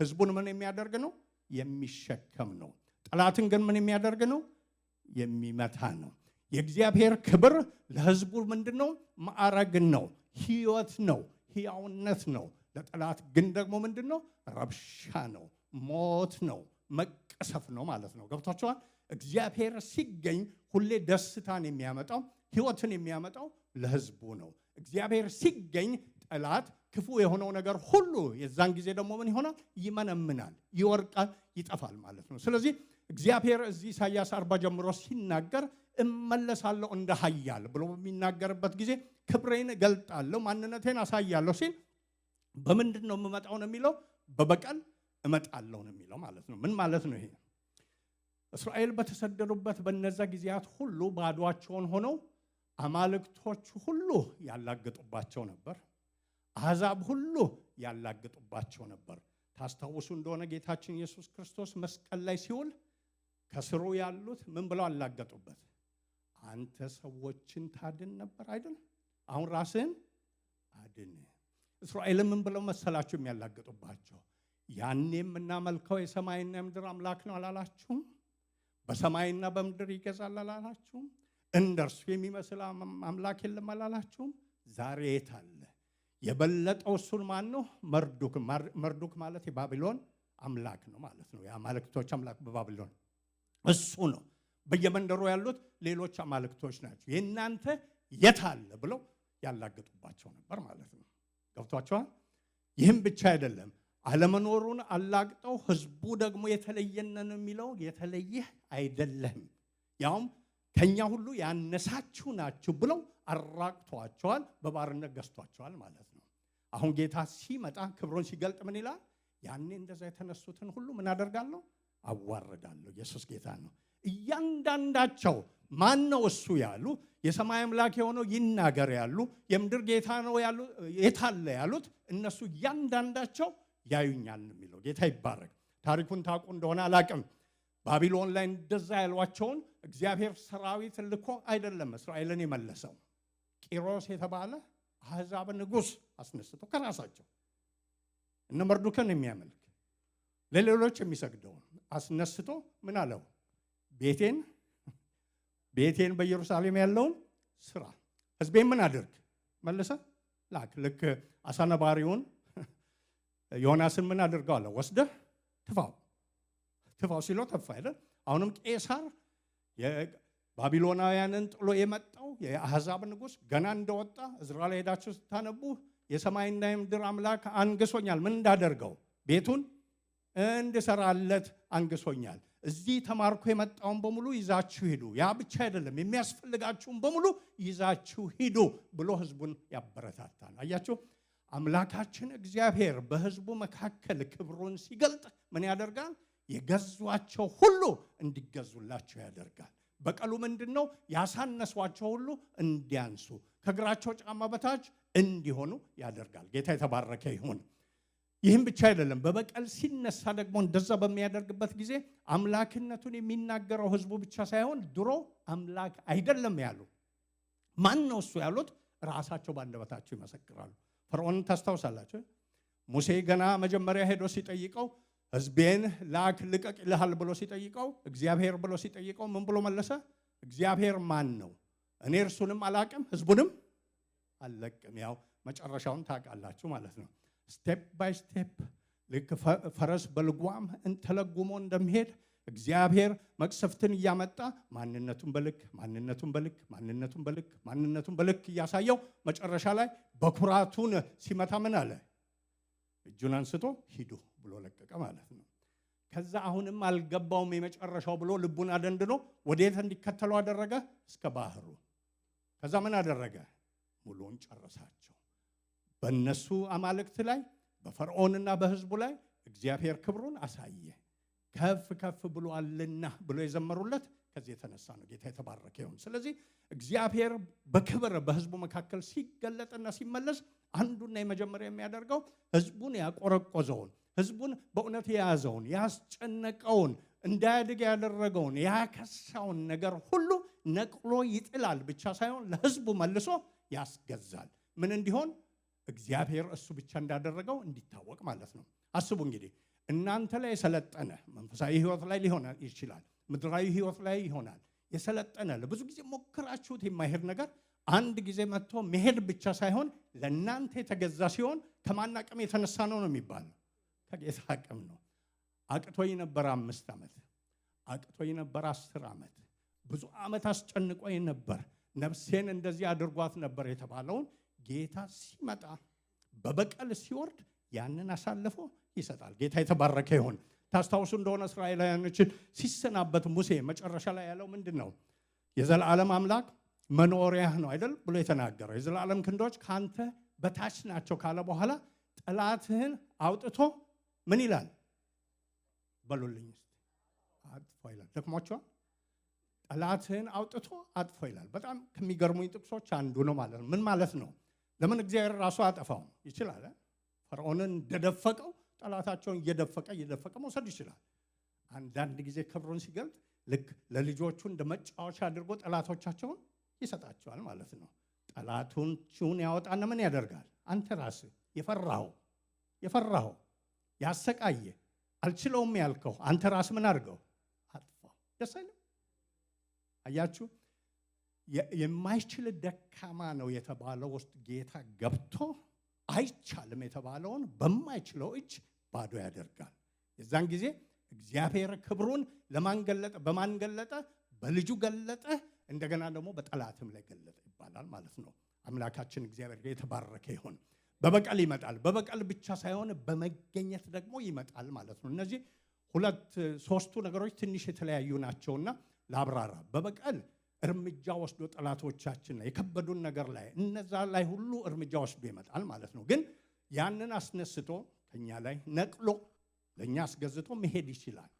ህዝቡን ምን የሚያደርግ ነው? የሚሸከም ነው። ጠላትን ግን ምን የሚያደርግ ነው? የሚመታ ነው። የእግዚአብሔር ክብር ለህዝቡ ምንድነው? ማዕረግ ነው፣ ህይወት ነው፣ ህያውነት ነው። ለጠላት ግን ደግሞ ምንድነው? ረብሻ ነው፣ ሞት ነው፣ መቀሰፍ ነው ማለት ነው። ገብቷችኋል? እግዚአብሔር ሲገኝ ሁሌ ደስታን የሚያመጣው ህይወትን የሚያመጣው ለህዝቡ ነው። እግዚአብሔር ሲገኝ ጠላት ክፉ የሆነው ነገር ሁሉ የዛን ጊዜ ደግሞ ምን ይሆናል? ይመነምናል፣ ይወርቃል፣ ይጠፋል ማለት ነው። ስለዚህ እግዚአብሔር እዚህ ኢሳይያስ 40 ጀምሮ ሲናገር እመለሳለሁ እንደ ኃያል ብሎ በሚናገርበት ጊዜ ክብሬን እገልጣለሁ፣ ማንነቴን አሳያለሁ ሲል በምንድን ነው የምመጣው ነው የሚለው? በበቀል እመጣለሁ ነው የሚለው ማለት ነው። ምን ማለት ነው ይሄ? እስራኤል በተሰደዱበት በነዛ ጊዜያት ሁሉ ባዷቸውን ሆነው አማልክቶች ሁሉ ያላግጡባቸው ነበር። አሕዛብ ሁሉ ያላግጡባቸው ነበር። ታስታውሱ እንደሆነ ጌታችን ኢየሱስ ክርስቶስ መስቀል ላይ ሲውል ከስሩ ያሉት ምን ብለው አላገጡበት? አንተ ሰዎችን ታድን ነበር አይደል? አሁን ራስህን አድን። እስራኤልን ምን ብለው መሰላችሁ የሚያላግጡባቸው? ያኔ የምናመልከው የሰማይና የምድር አምላክ ነው አላላችሁም? በሰማይና በምድር ይገዛል አላላችሁም? እንደርሱ የሚመስል አምላክ የለም አላላችሁም? ዛሬ የት አለ? የበለጠው እሱን ማን ነው? መርዱክ። መርዱክ ማለት የባቢሎን አምላክ ነው ማለት ነው። የአማልክቶች አምላክ በባቢሎን እሱ ነው። በየመንደሩ ያሉት ሌሎች አማልክቶች ናቸው። የእናንተ የት አለ ብለው ያላግጡባቸው ነበር ማለት ነው። ገብቷቸዋል? ይህም ብቻ አይደለም፣ አለመኖሩን አላግጠው ህዝቡ ደግሞ የተለየነን የሚለው የተለየ አይደለም፣ ያውም ከኛ ሁሉ ያነሳችሁ ናችሁ ብለው አራቅቷቸዋል፣ በባርነት ገዝቷቸዋል ማለት ነው። አሁን ጌታ ሲመጣ ክብሩን ሲገልጥ ምን ይላል? ያኔ እንደዛ የተነሱትን ሁሉ ምን አደርጋለሁ? አዋርዳለሁ። ኢየሱስ ጌታ ነው። እያንዳንዳቸው ማን ነው እሱ ያሉ፣ የሰማይ አምላክ የሆነው ይናገር ያሉ፣ የምድር ጌታ ነው ያሉ፣ የታለ ያሉት እነሱ እያንዳንዳቸው ያዩኛል የሚለው ጌታ ይባረክ። ታሪኩን ታውቁ እንደሆነ አላቅም። ባቢሎን ላይ እንደዛ ያሏቸውን እግዚአብሔር ሰራዊት ልኮ አይደለም እስራኤልን የመለሰው። ቂሮስ የተባለ አሕዛብ ንጉሥ አስነስቶ ከራሳቸው እነ መርዱክን የሚያመልክ ለሌሎች የሚሰግደውን አስነስቶ ምን አለው? ቤቴን በኢየሩሳሌም ያለውን ስራ፣ ህዝቤን ምን አድርግ? መልሰ ላክ። ልክ አሳነባሪውን ዮናስን ምን አድርገው አለ? ወስደህ ትፋው ሲለው ተፋ አይደል? አሁንም ቄሳር የባቢሎናውያንን ጥሎ የመጣው የአሕዛብ ንጉሥ ገና እንደወጣ እዝራ ላይ ሄዳችሁ ስታነቡ የሰማይና የምድር አምላክ አንግሶኛል። ምን እንዳደርገው? ቤቱን እንድሰራለት አንግሶኛል። እዚህ ተማርኮ የመጣውን በሙሉ ይዛችሁ ሂዱ፣ ያ ብቻ አይደለም የሚያስፈልጋችሁን በሙሉ ይዛችሁ ሂዱ ብሎ ህዝቡን ያበረታታል። አያችሁ፣ አምላካችን እግዚአብሔር በህዝቡ መካከል ክብሩን ሲገልጥ ምን ያደርጋል? የገዟቸው ሁሉ እንዲገዙላቸው ያደርጋል። በቀሉ ምንድነው? ያሳነሷቸው ሁሉ እንዲያንሱ፣ ከእግራቸው ጫማ በታች እንዲሆኑ ያደርጋል። ጌታ የተባረከ ይሁን። ይህም ብቻ አይደለም፣ በበቀል ሲነሳ ደግሞ እንደዛ በሚያደርግበት ጊዜ አምላክነቱን የሚናገረው ህዝቡ ብቻ ሳይሆን ድሮ አምላክ አይደለም ያሉ ማን ነው እሱ ያሉት ራሳቸው ባንደበታቸው ይመሰክራሉ። ፈርዖንን ታስታውሳላችሁ? ሙሴ ገና መጀመሪያ ሄዶ ሲጠይቀው ህዝቤን ላክ ልቀቅ ይልሃል ብሎ ሲጠይቀው፣ እግዚአብሔር ብሎ ሲጠይቀው ምን ብሎ መለሰ? እግዚአብሔር ማን ነው? እኔ እርሱንም አላቅም ህዝቡንም አልለቅም። ያው መጨረሻውን ታውቃላችሁ ማለት ነው። ስቴፕ ባይ ስቴፕ ልክ ፈረስ በልጓም ተለጉሞ እንደሚሄድ እግዚአብሔር መቅሰፍትን እያመጣ ማንነቱን በልክ እያሳየው መጨረሻ ላይ በኩራቱን ሲመታ ምን አለ? እጁን አንስቶ ሂዱ ብሎ ለቀቀ ማለት ነው። ከዛ አሁንም አልገባውም የመጨረሻው ብሎ ልቡን አደንድኖ ወዴት እንዲከተለው አደረገ? እስከ ባህሩ። ከዛ ምን አደረገ? ሙሉን ጨረሳቸው። በእነሱ አማልክት ላይ በፈርዖንና በህዝቡ ላይ እግዚአብሔር ክብሩን አሳየ። ከፍ ብሏልና ብሎ የዘመሩለት ከዚህ የተነሳ ነው። ጌታ የተባረከ ይሁን። ስለዚህ እግዚአብሔር በክብር በህዝቡ መካከል ሲገለጥና ሲመለስ አንዱና የመጀመሪያ የሚያደርገው ህዝቡን ያቆረቆዘውን፣ ህዝቡን በእውነት የያዘውን፣ ያስጨነቀውን፣ እንዳያድግ ያደረገውን፣ ያከሳውን ነገር ሁሉ ነቅሎ ይጥላል ብቻ ሳይሆን ለህዝቡ መልሶ ያስገዛል። ምን እንዲሆን? እግዚአብሔር እሱ ብቻ እንዳደረገው እንዲታወቅ ማለት ነው። አስቡ እንግዲህ እናንተ ላይ የሰለጠነ መንፈሳዊ ህይወት ላይ ሊሆን ይችላል፣ ምድራዊ ህይወት ላይ ይሆናል። የሰለጠነ ለብዙ ጊዜ ሞክራችሁት የማይሄድ ነገር አንድ ጊዜ መጥቶ መሄድ ብቻ ሳይሆን ለእናንተ የተገዛ ሲሆን ከማን አቅም የተነሳ ነው የሚባለው? ከጌታ አቅም ነው። አቅቶኝ ነበር 5 ዓመት፣ አቅቶኝ ነበር 10 ዓመት፣ ብዙ ዓመት አስጨንቆኝ ነበር፣ ነፍሴን እንደዚህ አድርጓት ነበር የተባለውን ጌታ ሲመጣ በበቀል ሲወርድ ያንን አሳልፎ ይሰጣል። ጌታ የተባረከ ይሁን። ታስታውሱ እንደሆነ እስራኤላውያኖችን ሲሰናበት ሙሴ መጨረሻ ላይ ያለው ምንድን ነው? የዘላለም አምላክ መኖሪያህ ነው አይደል ብሎ የተናገረው። የዘላለም ክንዶች ካንተ በታች ናቸው ካለ በኋላ ጠላትህን አውጥቶ ምን ይላል? በሉልኝ እስቲ አጥፎ ይላል። ደክሟቸዋል። ጠላትህን አውጥቶ አጥፎ ይላል። በጣም ከሚገርሙኝ ጥቅሶች አንዱ ነው ማለት ነው። ምን ማለት ነው? ለምን እግዚአብሔር ራሱ አጠፋው ይችላል? ፈርዖንን እንደደፈቀው ጠላታቸውን እየደፈቀ መውሰድ ይችላል። አንዳንድ ጊዜ ክብሩን ሲገልጥ ልክ ለልጆቹ እንደ መጫወቻ አድርጎ ጠላቶቻቸውን ይሰጣቸዋል ማለት ነው። ጠላቶቹን ያወጣና ምን ያደርጋል? አንተ ራስህ የፈራኸው ያሰቃየ አልችለውም ያልከው አንተ ራስህ ምን አድርገው? አጥፋው። ደስ አይልም? አያችሁ፣ የማይችል ደካማ ነው የተባለው ውስጥ ጌታ ገብቶ አይቻልም የተባለውን በማይችለው እጅ ባዶ ያደርጋል። የዛን ጊዜ እግዚአብሔር ክብሩን ለማን ገለጠ? በማን ገለጠ? በልጁ ገለጠ። እንደገና ደግሞ በጠላትም ላይ ገለጠ ይባላል ማለት ነው። አምላካችን እግዚአብሔር የተባረከ ይሁን። በበቀል ይመጣል። በበቀል ብቻ ሳይሆን በመገኘት ደግሞ ይመጣል ማለት ነው። እነዚህ ሶስቱ ነገሮች ትንሽ የተለያዩ ናቸውና ላብራራ። በበቀል እርምጃ ወስዶ ጠላቶቻችን ላይ የከበዱን ነገር ላይ እነዛ ላይ ሁሉ እርምጃ ወስዶ ይመጣል ማለት ነው። ግን ያንን አስነስቶ ከኛ ላይ ነቅሎ ለኛ አስገዝቶ መሄድ ይችላል።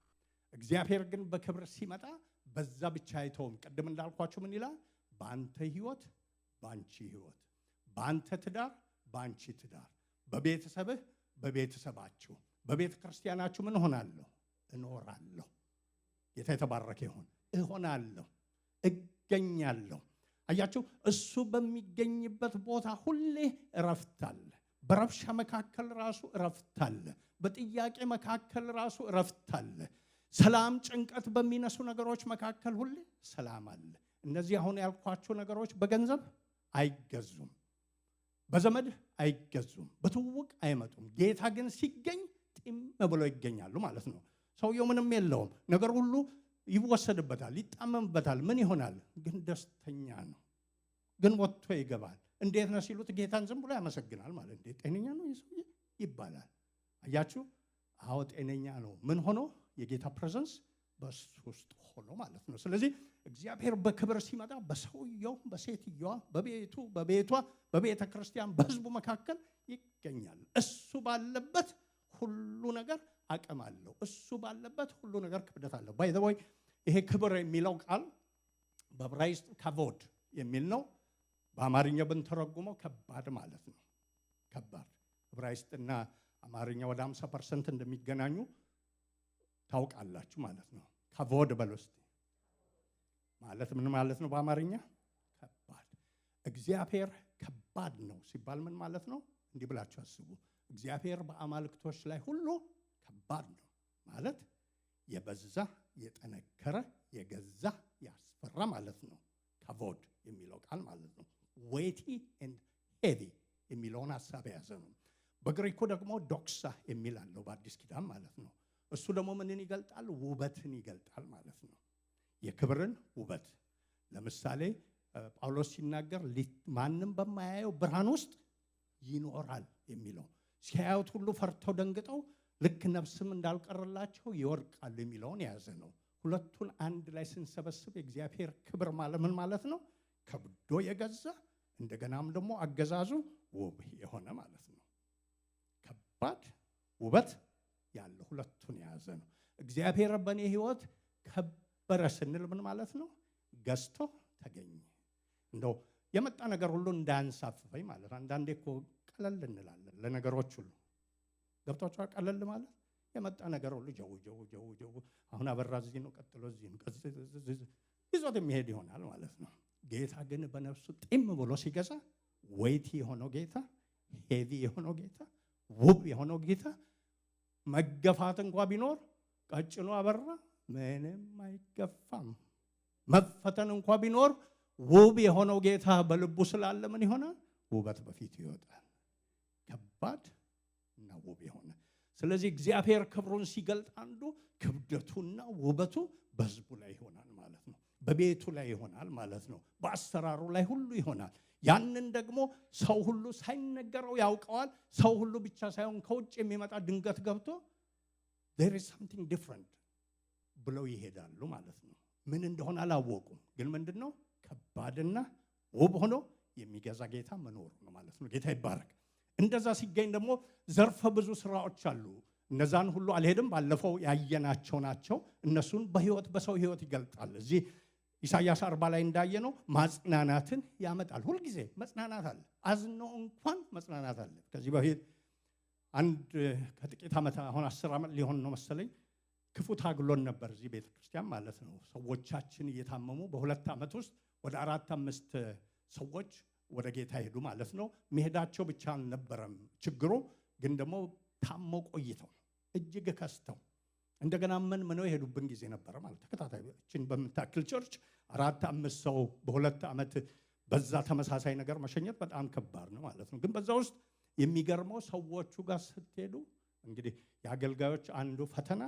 እግዚአብሔር ግን በክብር ሲመጣ በዛ ብቻ አይተውም። ቅድም እንዳልኳችሁ ምን ይላል? በአንተ ህይወት፣ በአንቺ ህይወት፣ በአንተ ትዳር፣ በአንቺ ትዳር፣ በቤተሰብህ፣ በቤተሰባችሁ፣ በቤተ ክርስቲያናችሁ ምን ሆናለሁ? እኖራለሁ። ጌታ የተባረከ ይሁን። እሆናለሁ፣ እገኛለሁ። አያችሁ፣ እሱ በሚገኝበት ቦታ ሁሌ እረፍት አለ። በረብሻ መካከል ራሱ እረፍት አለ። በጥያቄ መካከል ራሱ እረፍት አለ። ሰላም፣ ጭንቀት በሚነሱ ነገሮች መካከል ሁሌ ሰላም አለ። እነዚህ አሁን ያልኳቸው ነገሮች በገንዘብ አይገዙም፣ በዘመድ አይገዙም፣ በትውውቅ አይመጡም። ጌታ ግን ሲገኝ ጢም ብለው ይገኛሉ ማለት ነው። ሰውየው ምንም የለውም፣ ነገር ሁሉ ይወሰድበታል፣ ይጣመምበታል። ምን ይሆናል? ግን ደስተኛ ነው። ግን ወጥቶ ይገባል። እንዴት ነው ሲሉት ጌታን ዝም ብሎ ያመሰግናል ማለት እንዴ፣ ጤነኛ ነው ይሰውዬ ይባላል። አያችሁ፣ አዎ ጤነኛ ነው። ምን ሆኖ? የጌታ ፕሬዘንስ በሱ ውስጥ ሆኖ ማለት ነው። ስለዚህ እግዚአብሔር በክብር ሲመጣ በሰውየው፣ በሴትየዋ፣ በቤቷ፣ በቤተ ክርስቲያን፣ በህዝቡ መካከል ይገኛል። እሱ ባለበት ሁሉ ነገር አቅም አለው። እሱ ባለበት ሁሉ ነገር ክብደት አለው። ባይ ዘ ወይ ይሄ ክብር የሚለው ቃል በዕብራይስጥ ከቮድ የሚል ነው። በአማርኛ ብንተረጉመው ከባድ ማለት ነው። ከባድ። ዕብራይስጥና አማርኛ ወደ 50% እንደሚገናኙ ታውቃላችሁ ማለት ነው። ከቮድ በለስቲ ማለት ምን ማለት ነው? በአማርኛ ከባድ። እግዚአብሔር ከባድ ነው ሲባል ምን ማለት ነው? እንዲህ ብላችሁ አስቡ። እግዚአብሔር በአማልክቶች ላይ ሁሉ ከባድ ነው ማለት የበዛ፣ የጠነከረ፣ የገዛ ያስፈራ ማለት ነው። ከቮድ የሚለው ቃል ማለት ነው። weighty and heavy የሚለውን ሐሳብ የያዘ ነው። በግሪኩ ደግሞ ዶክሳ የሚል አለው በአዲስ ኪዳን ማለት ነው። እሱ ደግሞ ምንን ይገልጣል? ውበትን ይገልጣል ማለት ነው። የክብርን ውበት። ለምሳሌ ጳውሎስ ሲናገር ማንም በማያየው ብርሃን ውስጥ ይኖራል የሚለው ሲያዩት ሁሉ ፈርተው ደንግጠው ልክ ነፍስም እንዳልቀረላቸው ይወድቃሉ የሚለውን የያዘ ነው። ሁለቱን አንድ ላይ ስንሰበስብ የእግዚአብሔር ክብር ማለት ምን ማለት ነው? ከብዶ የገዛ እንደገናም ደግሞ አገዛዙ ውብ የሆነ ማለት ነው። ከባድ ውበት ያለው ሁለቱን የያዘ ነው። እግዚአብሔር በእኔ ሕይወት ከበረ ስንል ምን ማለት ነው? ገዝቶ ተገኘ። እንደው የመጣ ነገር ሁሉ እንዳንሳፍፈኝ ማለት። አንዳንዴ እኮ ቀለል እንላለን ለነገሮች ሁሉ። ገብቷችኋል? ቀለል ማለት የመጣ ነገር ሁሉ ጀው አሁን አበራ እዚህ ነው፣ ቀጥሎ እዚህ ነው፣ ይዞት የሚሄድ ይሆናል ማለት ነው። ጌታ ግን በነፍሱ ጢም ብሎ ሲገዛ ዌይቲ የሆነው ጌታ፣ ሄቪ የሆነው ጌታ፣ ውብ የሆነው ጌታ መገፋት እንኳ ቢኖር ቀጭኑ አበራ ምንም አይገፋም። መፈተን እንኳ ቢኖር ውብ የሆነው ጌታ በልቡ ስላለ ምን ይሆናል? ውበት በፊቱ ይወጣል። ከባድ እና ውብ የሆነ። ስለዚህ እግዚአብሔር ክብሩን ሲገልጥ አንዱ ክብደቱና ውበቱ በሕዝቡ ላይ ይሆናል ማለት ነው። በቤቱ ላይ ይሆናል ማለት ነው። በአሰራሩ ላይ ሁሉ ይሆናል። ያንን ደግሞ ሰው ሁሉ ሳይነገረው ያውቀዋል። ሰው ሁሉ ብቻ ሳይሆን ከውጭ የሚመጣ ድንገት ገብቶ there is something different ብለው ይሄዳሉ ማለት ነው። ምን እንደሆነ አላወቁም፣ ግን ምንድነው? ከባድና ውብ ሆኖ የሚገዛ ጌታ መኖር ነው ማለት ነው። ጌታ ይባረክ። እንደዛ ሲገኝ ደግሞ ዘርፈ ብዙ ስራዎች አሉ። እነዛን ሁሉ አልሄድም፣ ባለፈው ያየናቸው ናቸው። እነሱን በሰው ህይወት ይገልጣል። እዚህ ኢሳይያስ 40 ላይ እንዳየነው ማጽናናትን ያመጣል። ሁልጊዜ መጽናናት አለ። አዝነው እንኳን መጽናናት አለ። ከዚህ በፊት አንድ ከጥቂት ዓመት አሁን 10 ዓመት ሊሆን ነው መሰለኝ ክፉ ታግሎን ነበር እዚህ ቤተክርስቲያን ማለት ነው። ሰዎቻችን እየታመሙ በ2 ዓመት ውስጥ ወደ 4-5 ሰዎች ወደ ጌታ ሄዱ ማለት ነው። መሄዳቸው ብቻ አልነበረም ችግሩ፣ ግን ደግሞ ታመው ቆይተው እጅግ ከስተው እንደገና ምነው የሄዱብን ጊዜ ነበር ማለት ተከታታይችን በምታክል ቸርች 4-5 ሰው በ2 ዓመት በዛ ተመሳሳይ ነገር መሸኘት በጣም ከባድ ነው ማለት ነው። ግን በዛ ውስጥ የሚገርመው ሰዎቹ ጋር ስትሄዱ እንግዲህ የአገልጋዮች አንዱ ፈተና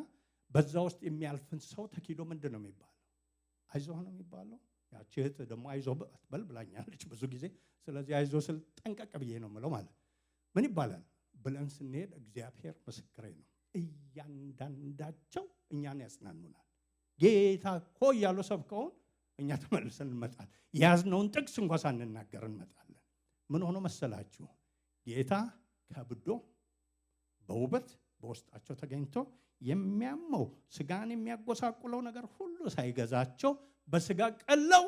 በዛ ውስጥ የሚያልፍን ሰው ተኪዶ ምንድን ነው የሚባለው? አይዞህ ነው የሚባለው። ያቺ እህት ደግሞ አይዞህ በል ብላኛለች ብዙ ጊዜ። ስለዚህ አይዞህ ስል ጠንቀቅ ብዬ ነው የምለው ማለት ምን ይባላል ብለን ስንሄድ እግዚአብሔር ምስክሬ ነው፣ እያንዳንዳቸው እኛን ያጽናኑናል። ጌታ እኮ እያሉ ሰብከውን እኛ ተመልሰን እንመጣለን። ያዝነውን ጥቅስ እንኳን ሳንናገር እንመጣለን። ምን ሆኖ መሰላችሁ? ጌታ ከብዶ በውበት በውስጣቸው ተገኝቶ የሚያመው ስጋን የሚያጎሳቁለው ነገር ሁሉ ሳይገዛቸው በስጋ ቀለው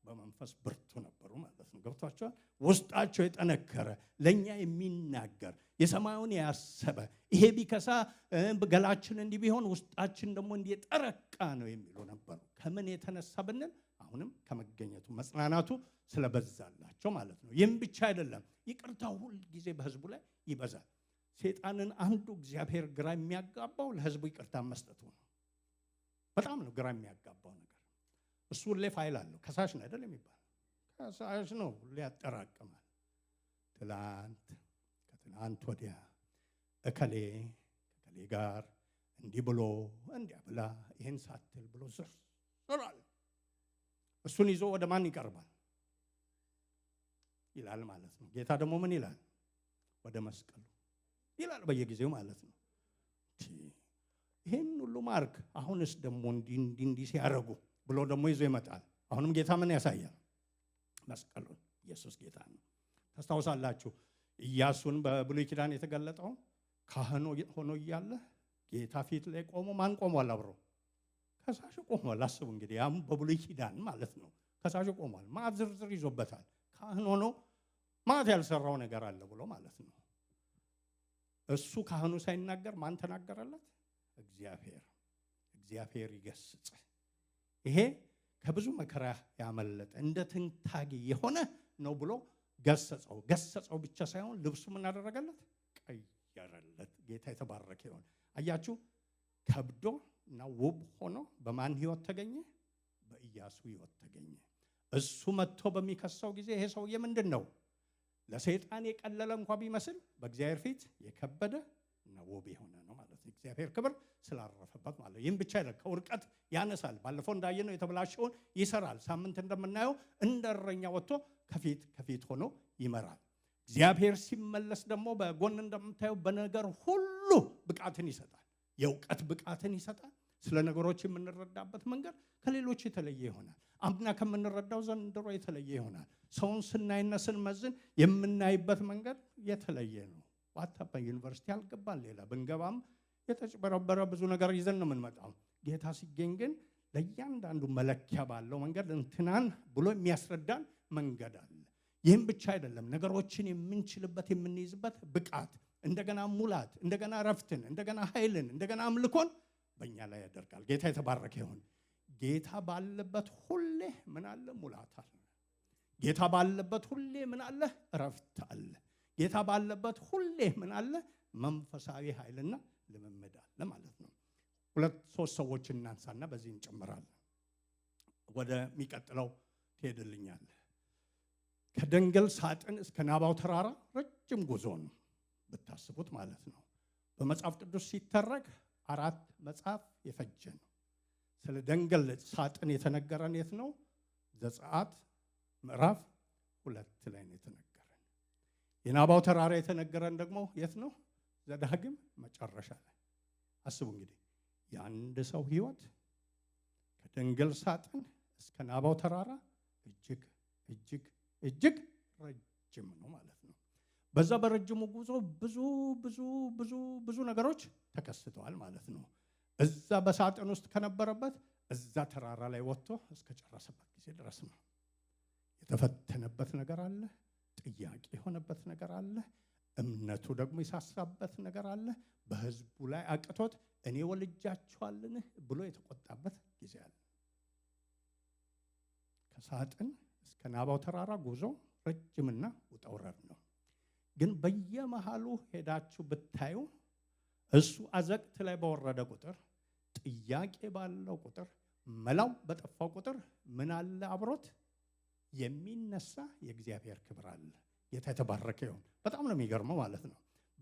በመንፈስ ብርቱ ነበሩ ማለት ነው። ገብቷቸዋል? ውስጣቸው የጠነከረ ለኛ የሚናገር የሰማዩን ያሰበ ይሄ ቢከሳ ገላችን እንዲህ ቢሆን ውስጣችን ደግሞ እንዲህ የጠረቃ ነው የሚሉ ነበሩ። ከምን የተነሳ ብንል አሁንም ከመገኘቱ መጽናናቱ ስለበዛላቸው ማለት ነው። ይህም ብቻ አይደለም፣ ይቅርታው ሁል ጊዜ በሕዝቡ ላይ ይበዛል። ሰይጣንን አንዱ እግዚአብሔር ግራ የሚያጋባው ለሕዝቡ ይቅርታ መስጠቱ ነው። በጣም ነው ግራ የሚያጋባው ነገር። እሱ ሁሌ ፋይል አለው። ከሳሽ ነው አይደል የሚባል ከሳሽ ነው፣ ሁሌ ያጠራቅማል። ከትናንት ወዲያ እከሌ ጋር እንዲህ ብሎ እንዲያ ብላ ይህን ሳትል ብሎ ዝርዝራል። እሱን ይዞ ወደ ማን ይቀርባል ይላል ማለት ነው። ጌታ ደግሞ ምን ይላል? ወደ መስቀሉ ይላል በየጊዜው ማለት ነው። ይህን ሁሉ ማርክ አሁንስ ደግሞ እንዲህ ሲያረጉ ብሎ ደግሞ ይዞ ይመጣል። አሁንም ጌታ ምን ያሳያል? መስቀሉን። ኢየሱስ ጌታ ነው። ታስታውሳላችሁ ኢያሱን በብሉይ ኪዳን የተገለጠው ካህን ሆኖ እያለ ጌታ ፊት ላይ ቆሞ ማን ቆሟል? አብሮ ከሳሽ ቆሟል። አስቡ እንግዲህ ያም በብሉይ ኪዳን ማለት ነው። ከሳሽ ቆሟል። ማት ዝርዝር ይዞበታል። ካህን ሆኖ ማት ያልሰራው ነገር አለ ብሎ ማለት ነው። እሱ ካህኑ ሳይናገር ማን ተናገረለት? እግዚአብሔር ይገስጽ። ይሄ ከብዙ መከራ ያመለጠ እንደ ትንታግ የሆነ ነው ብሎ ገሰጸው ብቻ ሳይሆን ልብሱ ምን አደረገለት? ቀየረለት። ጌታ የተባረከ ይሁን። አያችሁ ከብዶ እና ውብ ሆኖ በማን ህይወት ተገኘ? በኢያሱ ህይወት ተገኘ። እሱ መጥቶ በሚከሰው ጊዜ ይሄ ሰውዬ ምንድነው? ለሰይጣን የቀለለ እንኳን ቢመስል በእግዚአብሔር ፊት የከበደ እና ውብ የሆነ ነው ማለት ነው። እግዚአብሔር ክብር ስላረፈበት ማለት ነው። ይህም ብቻ አይደለም፣ ከውድቀት ያነሳል። ባለፈው እንዳየነው የተበላሸውን ይሰራል። ሳምንት እንደምናየው እንደረኛ ወጥቶ ከፊት ሆኖ ይመራል። እግዚአብሔር ሲመለስ ደግሞ በጎን እንደምታየው በነገር ሁሉ ብቃትን ይሰጣል። የእውቀት ብቃትን ይሰጣል። ስለ ነገሮች የምንረዳበት መንገድ ከሌሎች የተለየ ይሆናል። አምና ከምንረዳው ዘንድሮ የተለየ ይሆናል። ሰውን ስናይና ስንመዝን የምናይበት መንገድ የተለየ ነው። ዋታባ ዩኒቨርሲቲ አልገባን ሌላ ብንገባም የተጭበረበረ ብዙ ነገር ይዘን ነው የምንመጣው። ጌታ ሲገኝ ግን ለእያንዳንዱ መለኪያ ባለው መንገድ እንትናን ብሎ የሚያስረዳን መንገድ አለ። ይህም ብቻ አይደለም፣ ነገሮችን የምንችልበት የምንይዝበት ብቃት፣ እንደገና ሙላት፣ እንደገና ረፍትን፣ እንደገና ኃይልን፣ እንደገና አምልኮን በእኛ ላይ ያደርጋል። ጌታ የተባረከ ይሁን። ጌታ ባለበት ሁሌ ምን አለ? ሙላት አለ። ጌታ ባለበት ሁሌ ምን አለ? ረፍት አለ። ጌታ ባለበት ሁሌ ምን አለ? መንፈሳዊ ኃይልና ልምምድ አለ ማለት ነው። 2-3 ሰዎች እናንሳና በዚህ እንጨምራለን። ወደሚቀጥለው ትሄድልኛለህ። ከደንገል ሳጥን እስከ ናባው ተራራ ረጅም ጉዞ ነው ብታስቡት ማለት ነው። በመጽሐፍ ቅዱስ ሲተረክ 4 መጽሐፍ የፈጀ ነው። ስለ ደንገል ሳጥን የተነገረን የት ነው? ዘጸአት ምዕራፍ 2 ላይ ነው የተነገረን። የናባው ተራራ የተነገረን ደግሞ የት ነው? ዘዳግም መጨረሻ ላይ። አስቡ እንግዲህ የአንድ ሰው ህይወት ከደንገል ሳጥን እስከ ናባው ተራራ እጅግ እጅግ እጅግ ረጅም ነው ማለት ነው። በዛ በረጅሙ ጉዞ ብዙ ብዙ ብዙ ብዙ ነገሮች ተከስተዋል ማለት ነው። እዛ በሳጥን ውስጥ ከነበረበት እዛ ተራራ ላይ ወጥቶ እስከ ጨረሰበት ጊዜ ድረስ ነው። የተፈተነበት ነገር አለ፣ ጥያቄ የሆነበት ነገር አለ፣ እምነቱ ደግሞ የሳሳበት ነገር አለ። በህዝቡ ላይ አቅቶት እኔ ወልጃቸዋልን ብሎ የተቆጣበት ጊዜ አለ። ከሳጥን እስከ ናባው ተራራ ጉዞ ረጅምና ውጣ ውረድ ነው። ግን በየመሃሉ ሄዳችሁ ብታዩ እሱ አዘቅት ላይ በወረደ ቁጥር፣ ጥያቄ ባለው ቁጥር፣ መላው በጠፋው ቁጥር ምን አለ? አብሮት የሚነሳ የእግዚአብሔር ክብር አለ። የተባረከ ይሁን። በጣም ነው የሚገርመው ማለት ነው።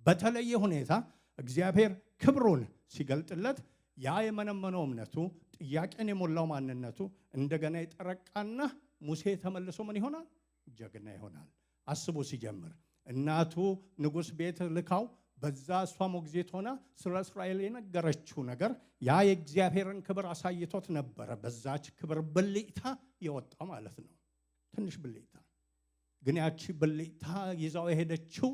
በተለየ ሁኔታ እግዚአብሔር ክብሩን ሲገልጥለት ያ የመነመነው እምነቱ፣ ጥያቄን የሞላው ማንነቱ እንደገና ይጠረቃና ሙሴ ተመልሶ ምን ይሆናል? ጀግና ይሆናል። አስቡ ሲጀምር እናቱ ንጉሥ ቤት ልካው በዛ እሷ ሞግዚት ሆና ስለ እስራኤል የነገረችው ነገር ያ የእግዚአብሔርን ክብር አሳይቶት ነበረ። በዛች ክብር ብልጭታ የወጣው ማለት ነው። ትንሽ ብልጭታ ግን ያቺ ብልጭታ ይዛው የሄደችው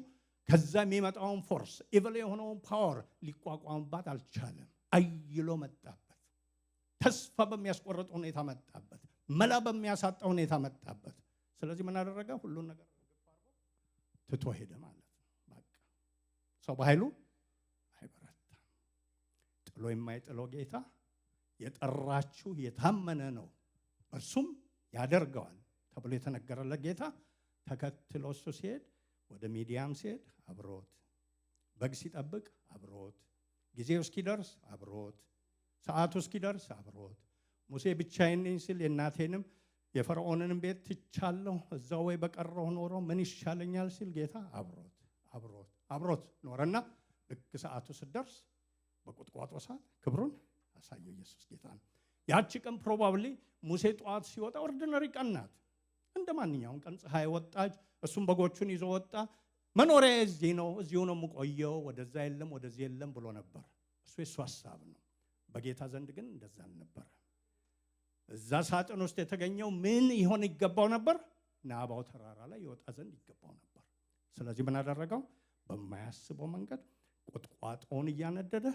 ከዛ የሚመጣውን ፎርስ ኢቭል የሆነውን ፓወር ሊቋቋምባት አልቻለም። አይሎ መጣበት። ተስፋ በሚያስቆርጥ ሁኔታ መጣበት። መላ በሚያሳጣ ሁኔታ መጣበት። ስለዚህ ምን አደረገ? ሁሉን ነገር ትቶ ሄደ ማለት ነው። በቃ ሰው በኃይሉ አይበረታም። ጥሎ የማይጥለው ጌታ የጠራችሁ የታመነ ነው፣ እርሱም ያደርገዋል ተብሎ የተነገረለት ጌታ ተከትሎ እሱ ሲሄድ፣ ወደ ሚዲያም ሲሄድ አብሮት፣ በግ ሲጠብቅ አብሮት፣ ጊዜው እስኪደርስ አብሮት፣ ሰዓቱ እስኪደርስ አብሮት። ሙሴ ብቻዬን ነኝ ሲል የእናቴንም የፈርዖንንም ቤት ትቻለሁ እዛው ወይ በቀረው ኖሮ ምን ይሻለኛል ሲል ጌታ አብሮት ኖረና ልክ ሰዓቱ ሲደርስ በቁጥቋጦ ሰዓት ክብሩን አሳየው። ኢየሱስ ጌታ ነው። ያቺ ቀን ፕሮባብሊ ሙሴ ጠዋት ሲወጣ ኦርዲነሪ ቀን ናት። እንደ ማንኛውም ቀን ፀሐይ ወጣች፣ እሱም በጎቹን ይዞ ወጣ። መኖሪያ እዚህ ነው፣ እዚሁ ነው የምቆየው፣ ወደዛ የለም ወደዚህ የለም ብሎ ነበር። እሱ የሱ ሐሳብ ነው። በጌታ ዘንድ ግን እንደዛ አልነበረ። እዛ ሳጥን ውስጥ የተገኘው ምን ይሆን ይገባው ነበር? ናባው ተራራ ላይ ይወጣ ዘንድ ይገባው ነበር። ስለዚህ ምን አደረገው? በማያስበው መንገድ ቁጥቋጦውን እያነደደ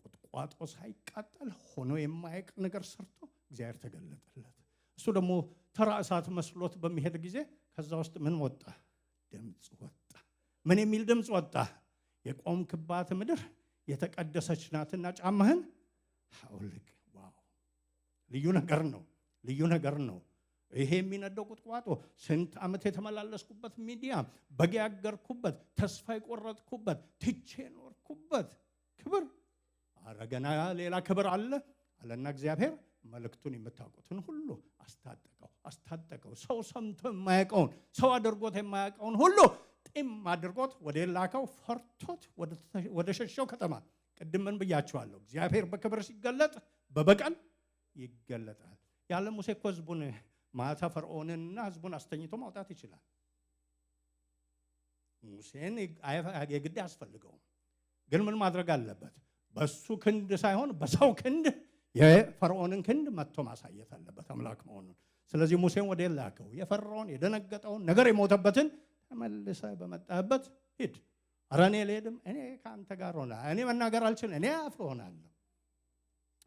ቁጥቋጦ ሳይቃጠል ሆኖ የማያውቅ ነገር ሰርቶ እግዚአብሔር ተገለጠለት። እሱ ደግሞ ተራ እሳት መስሎት በሚሄድ ጊዜ ከዛ ውስጥ ምን ወጣ? ድምፅ ወጣ። ምን የሚል ድምፅ ወጣ? የቆምክባት ምድር የተቀደሰች ናትና ጫማህን አውልቅ። ዋው! ልዩ ነገር ነው። ልዩ ነገር ነው። ይሄ የሚነደው ቁጥቋጦ ስንት ዓመት የተመላለስኩበት ሚዲያ፣ በግ ያገርኩበት፣ ተስፋ የቆረጥኩበት፣ ትቼ ኖርኩበት ክብር አረገና ሌላ ክብር አለ አለና እግዚአብሔር መልእክቱን የምታውቁትን ሁሉ አስታጠቀው። ሰው ሰምቶ የማያውቀውን ሰው አድርጎት የማያውቀውን ሁሉ ጢም አድርጎት ወደ ላከው ፈርቶት ወደ ሸሸው ከተማ። ቅድም ምን ብያችኋለሁ? እግዚአብሔር በክብር ሲገለጥ በበቀል ይገለጣል። ያለ ሙሴ እኮ ህዝቡን ማታ ፈርዖንንና ህዝቡን አስተኝቶ ማውጣት ይችላል። ሙሴን የግድ አያስፈልገውም። ግን ምን ማድረግ አለበት? በሱ ክንድ ሳይሆን በሰው ክንድ የፈርዖንን ክንድ መጥቶ ማሳየት አለበት አምላክ መሆኑን። ስለዚህ ሙሴን ወደ ላከው። የፈራውን የደነገጠውን ነገር የሞተበትን ተመልሰ በመጣበት ሂድ። ኧረ እኔ ልሄድም፣ እኔ ከአንተ ጋር ሆነ፣ እኔ መናገር አልችልም፣ እኔ አፍ ሆናለሁ።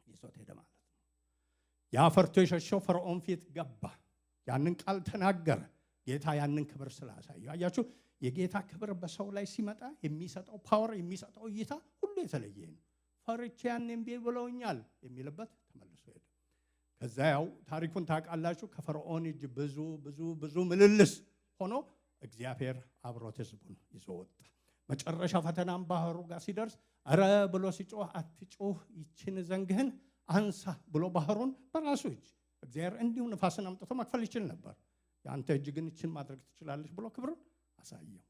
ይዞት ሄደ ማለት ነው። ያ ፈርቶ የሸሸው ፈርዖን ፊት ገባ። ያንን ቃል ተናገረ። ጌታ ያንን ክብር ስላሳየው። አያችሁ፣ የጌታ ክብር በሰው ላይ ሲመጣ የሚሰጠው ፓወር፣ የሚሰጠው እይታ ሁሉ የተለየ ነው። ፈርቼ ያንን እምቢ ብለውኛል የሚልበት ተመልሶ ሄደ። ከዛ ያው ታሪኩን ታውቃላችሁ። ከፈርዖን እጅ ብዙ ምልልስ ሆኖ እግዚአብሔር አብሮት ህዝቡን ይዞ ወጣ። መጨረሻ ፈተናም ባህሩ ጋር ሲደርስ አረ ብሎ ሲጮህ አትጮህ ይችን ዘንግህን አንሳ ብሎ ባህሩን በራሱ እጅ እግዚአብሔር እንዲሁ ነፋስን አምጥቶ መክፈል ይችል ነበር። ያንተ እጅ ግን ይችን ማድረግ ትችላለች ብሎ ክብርን አሳየው።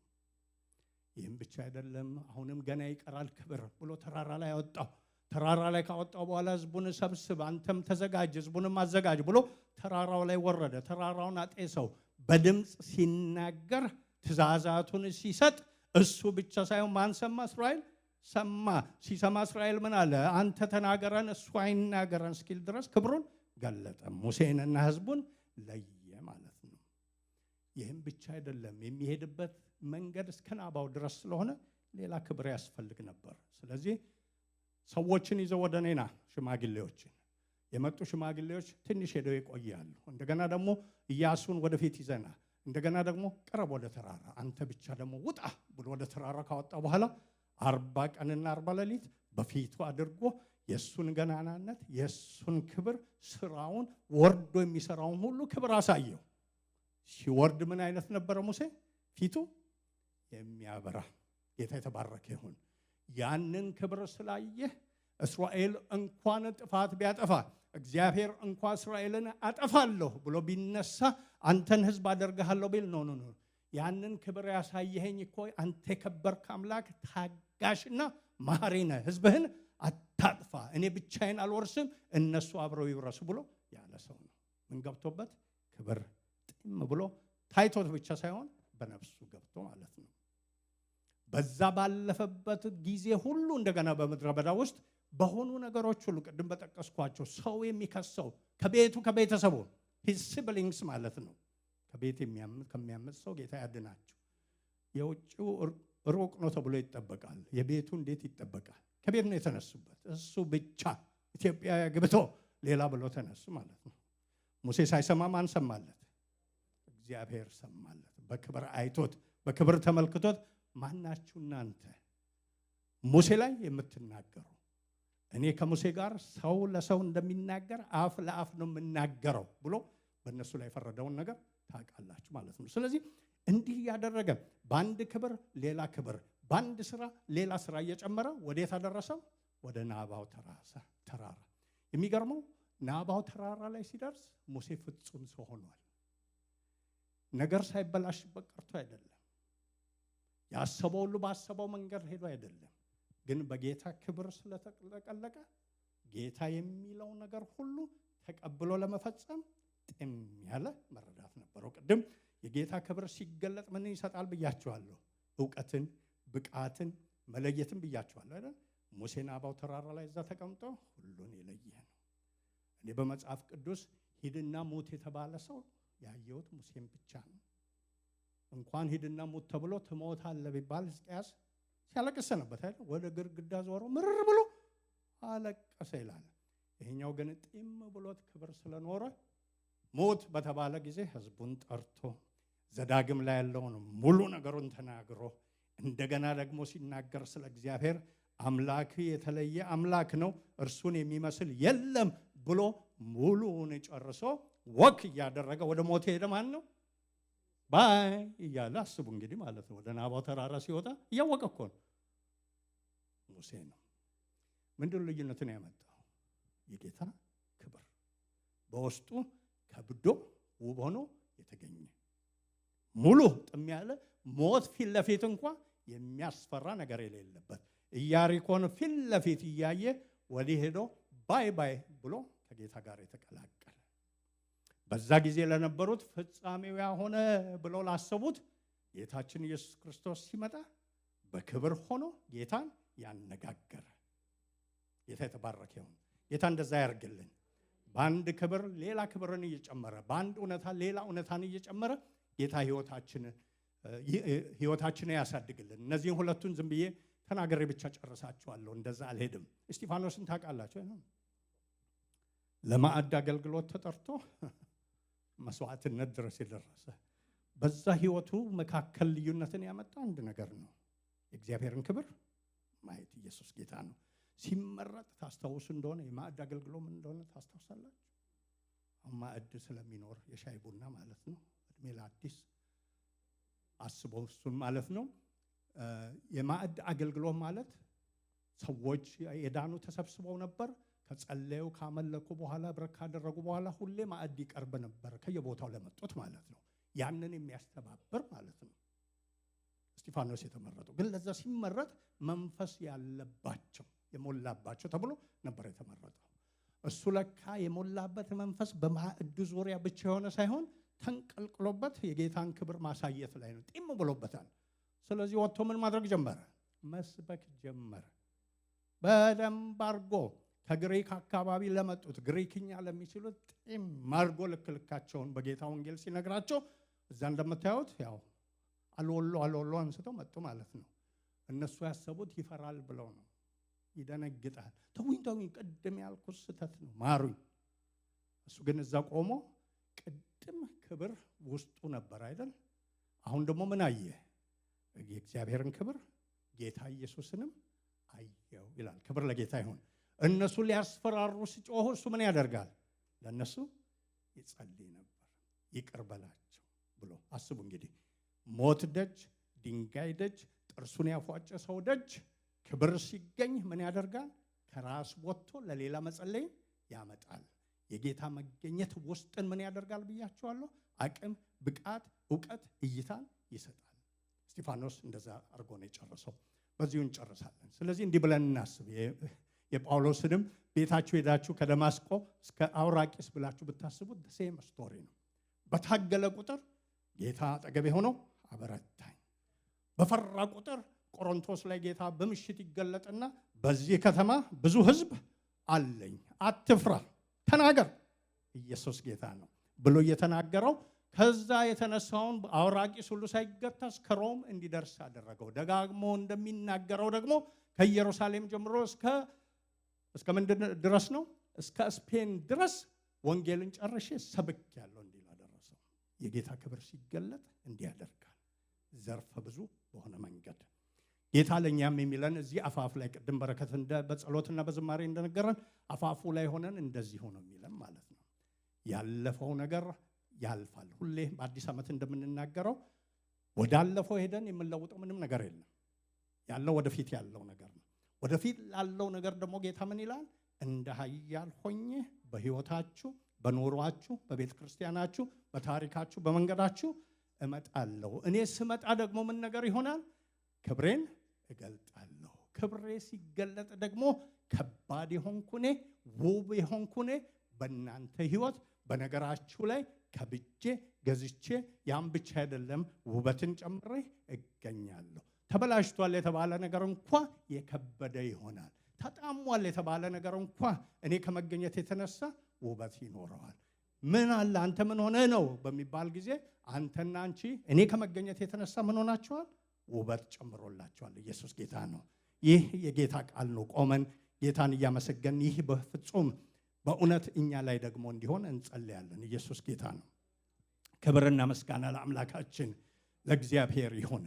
ይህም ብቻ አይደለም፣ አሁንም ገና ይቀራል ክብር ብሎ ተራራ ላይ አወጣው። ተራራ ላይ ካወጣው በኋላ ህዝቡን ሰብስብ፣ አንተም ተዘጋጅ፣ ህዝቡንም አዘጋጅ ብሎ ተራራው ላይ ወረደ። ተራራውን አጤሰው። በድምፅ ሲናገር ትእዛዛቱን ሲሰጥ እሱ ብቻ ሳይሆን ማን ሰማ? እስራኤል ሰማ። ሲሰማ እስራኤል ምን አለ? አንተ ተናገረን እሱ አይናገረን እስኪል ድረስ ክብሩን ገለጠ። ሙሴንና ህዝቡን ለየ ማለት ነው። ይህም ብቻ አይደለም፣ የሚሄድበት መንገድ እስከ ናባው ድረስ ስለሆነ ሌላ ክብር ያስፈልግ ነበር። ስለዚህ ሰዎችን ይዘው ወደ እኔና ሽማግሌዎችን የመጡ ሽማግሌዎች ትንሽ ሄደው ይቆያሉ። እንደገና ደግሞ ኢያሱን ወደፊት ይዘና እንደገና ደግሞ ቀረብ ወደ ተራራ፣ አንተ ብቻ ደግሞ ውጣ ብሎ ወደ ተራራ ካወጣ በኋላ 40 ቀንና 40 ሌሊት በፊቱ አድርጎ የሱን ገናናነት የሱን ክብር ስራውን ወርዶ የሚሰራውን ሁሉ ክብር አሳየው። ሲወርድ ምን አይነት ነበረ? ሙሴ ፊቱ የሚያበራ። ጌታ የተባረከ ይሁን። ያንን ክብር ስላየ እስራኤል እንኳን ጥፋት ቢያጠፋ እግዚአብሔር እንኳን እስራኤልን አጠፋለሁ ብሎ ቢነሳ አንተን ህዝብ አደርግሃለሁ ቢል ነው። ያንን ክብር ያሳየኸኝ እኮ አንተ የከበርክ አምላክ ታጋሽና መሐሪ ነህ፣ ህዝብህን አታጥፋ፣ እኔ ብቻዬን አልወርስም፣ እነሱ አብረው ይውረሱ ብሎ ያለ ሰው ነው። ምን ገብቶበት? ክብር ጥም ብሎ ታይቶት ብቻ ሳይሆን በነፍሱ ገብቶ ማለት ነው። በዛ ባለፈበት ጊዜ ሁሉ እንደገና በምድረ በዳ ውስጥ በሆኑ ነገሮች ሁሉ ቅድም በጠቀስኳቸው ሰው የሚከሰው ከቤተሰቡ his siblings ማለት ነው። ከቤት ከሚያምፅ ሰው ጌታ ያድናቸው። የውጭው ሩቅ ነው ተብሎ ይጠበቃል። የቤቱ እንዴት ይጠበቃል? ከቤት ነው የተነሱበት። እሱ ብቻ ኢትዮጵያ ግብቶ ሌላ ብሎ ተነሱ ማለት ነው። ሙሴ ሳይሰማ ማን ሰማለት? እግዚአብሔር ሰማለት። በክብር አይቶት በክብር ተመልክቶት ማናችሁ እናንተ ሙሴ ላይ የምትናገሩ? እኔ ከሙሴ ጋር ሰው ለሰው እንደሚናገር አፍ ለአፍ ነው የምናገረው ብሎ በእነሱ ላይ የፈረደውን ነገር ታውቃላችሁ ማለት ነው። ስለዚህ እንዲህ ያደረገ በአንድ ክብር ሌላ ክብር፣ በአንድ ስራ ሌላ ስራ እየጨመረ ወዴት አደረሰው? ወደ ናባው ተራራ። የሚገርመው ናባው ተራራ ላይ ሲደርስ ሙሴ ፍጹም ሰው ሆኗል። ነገር ሳይበላሽበት ቀርቶ አይደለም። ያሰበው ሁሉ ባሰበው መንገድ ሄዶ አይደለም። ግን በጌታ ክብር ስለተቀለቀ ጌታ የሚለው ነገር ሁሉ ተቀብሎ ለመፈጸም ጥም ያለ መረዳት ነበረው። ቅድም የጌታ ክብር ሲገለጥ ምን ይሰጣል ብያችኋለሁ? ዕውቀትን፣ ብቃትን፣ መለየትን ብያችኋለሁ አይደል? ሙሴ ናባው ተራራ ላይ እዛ ተቀምጦ ሁሉን የለየ ነው። እኔ በመጽሐፍ ቅዱስ ሂድና ሙት የተባለ ሰው ያየሁት ሙሴን ብቻ ነው። እንኳን ሂድና ሙት ተብሎ ትሞታለህ ቢባል ሕዝቅያስ ሲያለቅስ ነበር አይደል? ወደ ግድግዳ ዞሮ ምርር ብሎ አለቀሰ ይላል። ይሄኛው ግን ጢም ብሎት ክብር ስለኖረ ሞት በተባለ ጊዜ ህዝቡን ጠርቶ ዘዳግም ላይ ያለውን ሙሉ ነገሩን ተናግሮ እንደገና ደግሞ ሲናገር ስለ እግዚአብሔር አምላክ የተለየ አምላክ ነው፣ እርሱን የሚመስል የለም ብሎ ሙሉውን ጨርሶ ወክ እያደረገ ወደ ሞት ሄደ። ማን ነው? ባይ እያለ አስቡ እንግዲህ ማለት ነው። ወደ ናባው ተራራ ሲወጣ እያወቀ እኮ ነው ሙሴ ነው። ምንድነው ልዩነቱን ያመጣው? የጌታ ክብር በውስጡ ከብዶ ውብ ሆኖ የተገኘ ሙሉ ጥም ያለ ሞት ፊት ለፊት እንኳን የሚያስፈራ ነገር የሌለበት ኢያሪኮን ፊት ለፊት እያየ ወዲህ ሄዶ ባይ ባይ ብሎ ከጌታ ጋር የተቀላቀለ በዛ ጊዜ ለነበሩት ፍጻሜው ሆነ ብለው ላሰቡት ጌታችን ኢየሱስ ክርስቶስ ሲመጣ በክብር ሆኖ ጌታን ያነጋገረ ጌታ የተባረከ ይሁን። ጌታ እንደዛ ያርግልን። በአንድ ክብር ሌላ ክብርን እየጨመረ በአንድ እውነታ ሌላ እውነታን እየጨመረ ጌታ ህይወታችንን ያሳድግልን። እነዚህን ሁለቱን ዝም ብዬ ተናገሬ ብቻ ጨርሳቸዋለሁ። እንደዛ አልሄድም። እስጢፋኖስን ታውቃላችሁ? ለማዕድ አገልግሎት ተጠርቶ መስዋዕትነት ድረስ የደረሰ በዛ ህይወቱ መካከል ልዩነትን ያመጣ አንድ ነገር ነው። የእግዚአብሔርን ክብር ማየት። ኢየሱስ ጌታ ነው። ሲመረጥ ታስታውሱ እንደሆነ የማዕድ አገልግሎት ምን እንደሆነ ታስታውሳላችሁ? ማዕድ ስለሚኖር የሻይ ቡና ማለት ነው። እድሜ ለአዲስ አስበው እሱን ማለት ነው። የማዕድ አገልግሎት ማለት ሰዎች የዳኑ ተሰብስበው ነበር። ከጸለዩ ካመለኩ በኋላ ብረክ ካደረጉ በኋላ ሁሌ ማዕድ ይቀርብ ነበር ከየቦታው ለመጡት ማለት ነው። ያንን የሚያስተባብር ማለት ነው። እስጢፋኖስ የተመረጠው ግን ለዛ ሲመረጥ መንፈስ ያለባቸው የሞላባቸው ተብሎ ነበር የተመረጠው። እሱ ለካ የሞላበት መንፈስ በማዕድ ዙሪያ ብቻ የሆነ ሳይሆን ተንቀልቅሎበት የጌታን ክብር ማሳየት ላይ ነው። ጢም ብሎበታል። ስለዚህ ወጥቶ ምን ማድረግ ጀመረ? መስበክ ጀመረ። በደንብ አድርጎ ከግሪክ አካባቢ ለመጡት ግሪክኛ ለሚችሉት ጢም ማርጎ ልክልካቸውን በጌታ ወንጌል ሲነግራቸው እዛ እንደምታዩት ያው አልወሎ አንስተው መጡ ማለት ነው። እነሱ ያሰቡት ይፈራል ብለው ነው። ይደነግጣል። ተውኝ ቅድም ያልኩት ስህተት ነው ማሩኝ። እሱ ግን እዛ ቆሞ ቅድም ክብር ውስጡ ነበር አይደል? አሁን ደግሞ ምን አየ? የእግዚአብሔርን ክብር ጌታ ኢየሱስንም አየው ይላል። ክብር ለጌታ ይሁን። እነሱ ሊያስፈራሩ ሲጮሁ እሱ ምን ያደርጋል? ለነሱ ይጸልይ ነበር። ይቅር በላቸው ብሎ አስቡ እንግዲህ ሞት ደጅ፣ ድንጋይ ደጅ፣ ጥርሱን ያፏጨ ሰው ደጅ ክብር ሲገኝ ምን ያደርጋል? ከራስ ወጥቶ ለሌላ መጸለይ ያመጣል። የጌታ መገኘት ውስጥን ምን ያደርጋል ብያቸዋለሁ? አቅም፣ ብቃት፣ ዕውቀት፣ እይታን ይሰጣል። እስጢፋኖስ እንደዛ አድርጎ ነው የጨረሰው። በዚሁ እንጨርሳለን። ስለዚህ እንዲህ ብለን እናስብ። የጳውሎስንም ቤታችሁ ሄዳችሁ ከደማስቆ እስከ አውራቂስ ብላችሁ ብታስቡት ሴም ስቶሪ ነው። በታገለ ቁጥር ጌታ አጠገቤ ሆኖ አበረታኝ። በፈራ ቁጥር ቆሮንቶስ ላይ ጌታ በምሽት ይገለጥና በዚህ ከተማ ብዙ ሕዝብ አለኝ፣ አትፍራ፣ ተናገር፣ ኢየሱስ ጌታ ነው ብሎ እየተናገረው ከዛ የተነሳውን አውራቂስ ሁሉ ሳይገታ እስከ ሮም እንዲደርስ አደረገው። ደጋግሞ እንደሚናገረው ደግሞ ከኢየሩሳሌም ጀምሮ እስከ ምንድን ድረስ ነው? እስከ ስፔን ድረስ ወንጌልን ጨርሼ ሰብኬያለሁ እንዲል አደረሰው። የጌታ ክብር ሲገለጥ እንዲህ ያደርጋል፣ ዘርፈ ብዙ በሆነ መንገድ። ጌታ ለኛም የሚለን እዚህ አፋፍ ላይ ቅድም በረከት በጸሎትና በዝማሬ እንደነገረን አፋፉ ላይ ሆነን እንደዚህ ሆኖ የሚለን ማለት ነው። ያለፈው ነገር ያልፋል። ሁሌ በአዲስ ዓመት እንደምንናገረው ወዳለፈው ሄደን የምንለውጠው ምንም ነገር የለም። ያለው ወደፊት ያለው ነገር ነው። ወደፊት ላለው ነገር ደግሞ ጌታ ምን ይላል? እንደ ኃያል ሆኜ በሕይወታችሁ፣ በኑሯችሁ፣ በቤተ ክርስቲያናችሁ፣ በታሪካችሁ፣ በመንገዳችሁ እመጣለሁ። እኔ ስመጣ ደግሞ ምን ነገር ይሆናል? ክብሬን እገልጣለሁ። ክብሬ ሲገለጥ ደግሞ ከባድ የሆንኩኔ ውብ የሆንኩኔ በእናንተ ሕይወት በነገራችሁ ላይ ከብጄ ገዝቼ ያን ብቻ አይደለም ውበትን ጨምሬ እገኛለሁ። ተበላሽቷል የተባለ ነገር እንኳ የከበደ ይሆናል። ተጣሟል የተባለ ነገር እንኳ እኔ ከመገኘት የተነሳ ውበት ይኖረዋል። ምን አለ አንተ ምን ሆነ ነው በሚባል ጊዜ አንተና አንቺ እኔ ከመገኘት የተነሳ ምን ሆናችኋል? ውበት ጨምሮላችኋል። ኢየሱስ ጌታ ነው። ይህ የጌታ ቃል ነው። ቆመን ጌታን እያመሰገን ይህ በፍጹም በእውነት እኛ ላይ ደግሞ እንዲሆን እንጸልያለን። ኢየሱስ ጌታ ነው። ክብርና ምስጋና ለአምላካችን ለእግዚአብሔር ይሁን።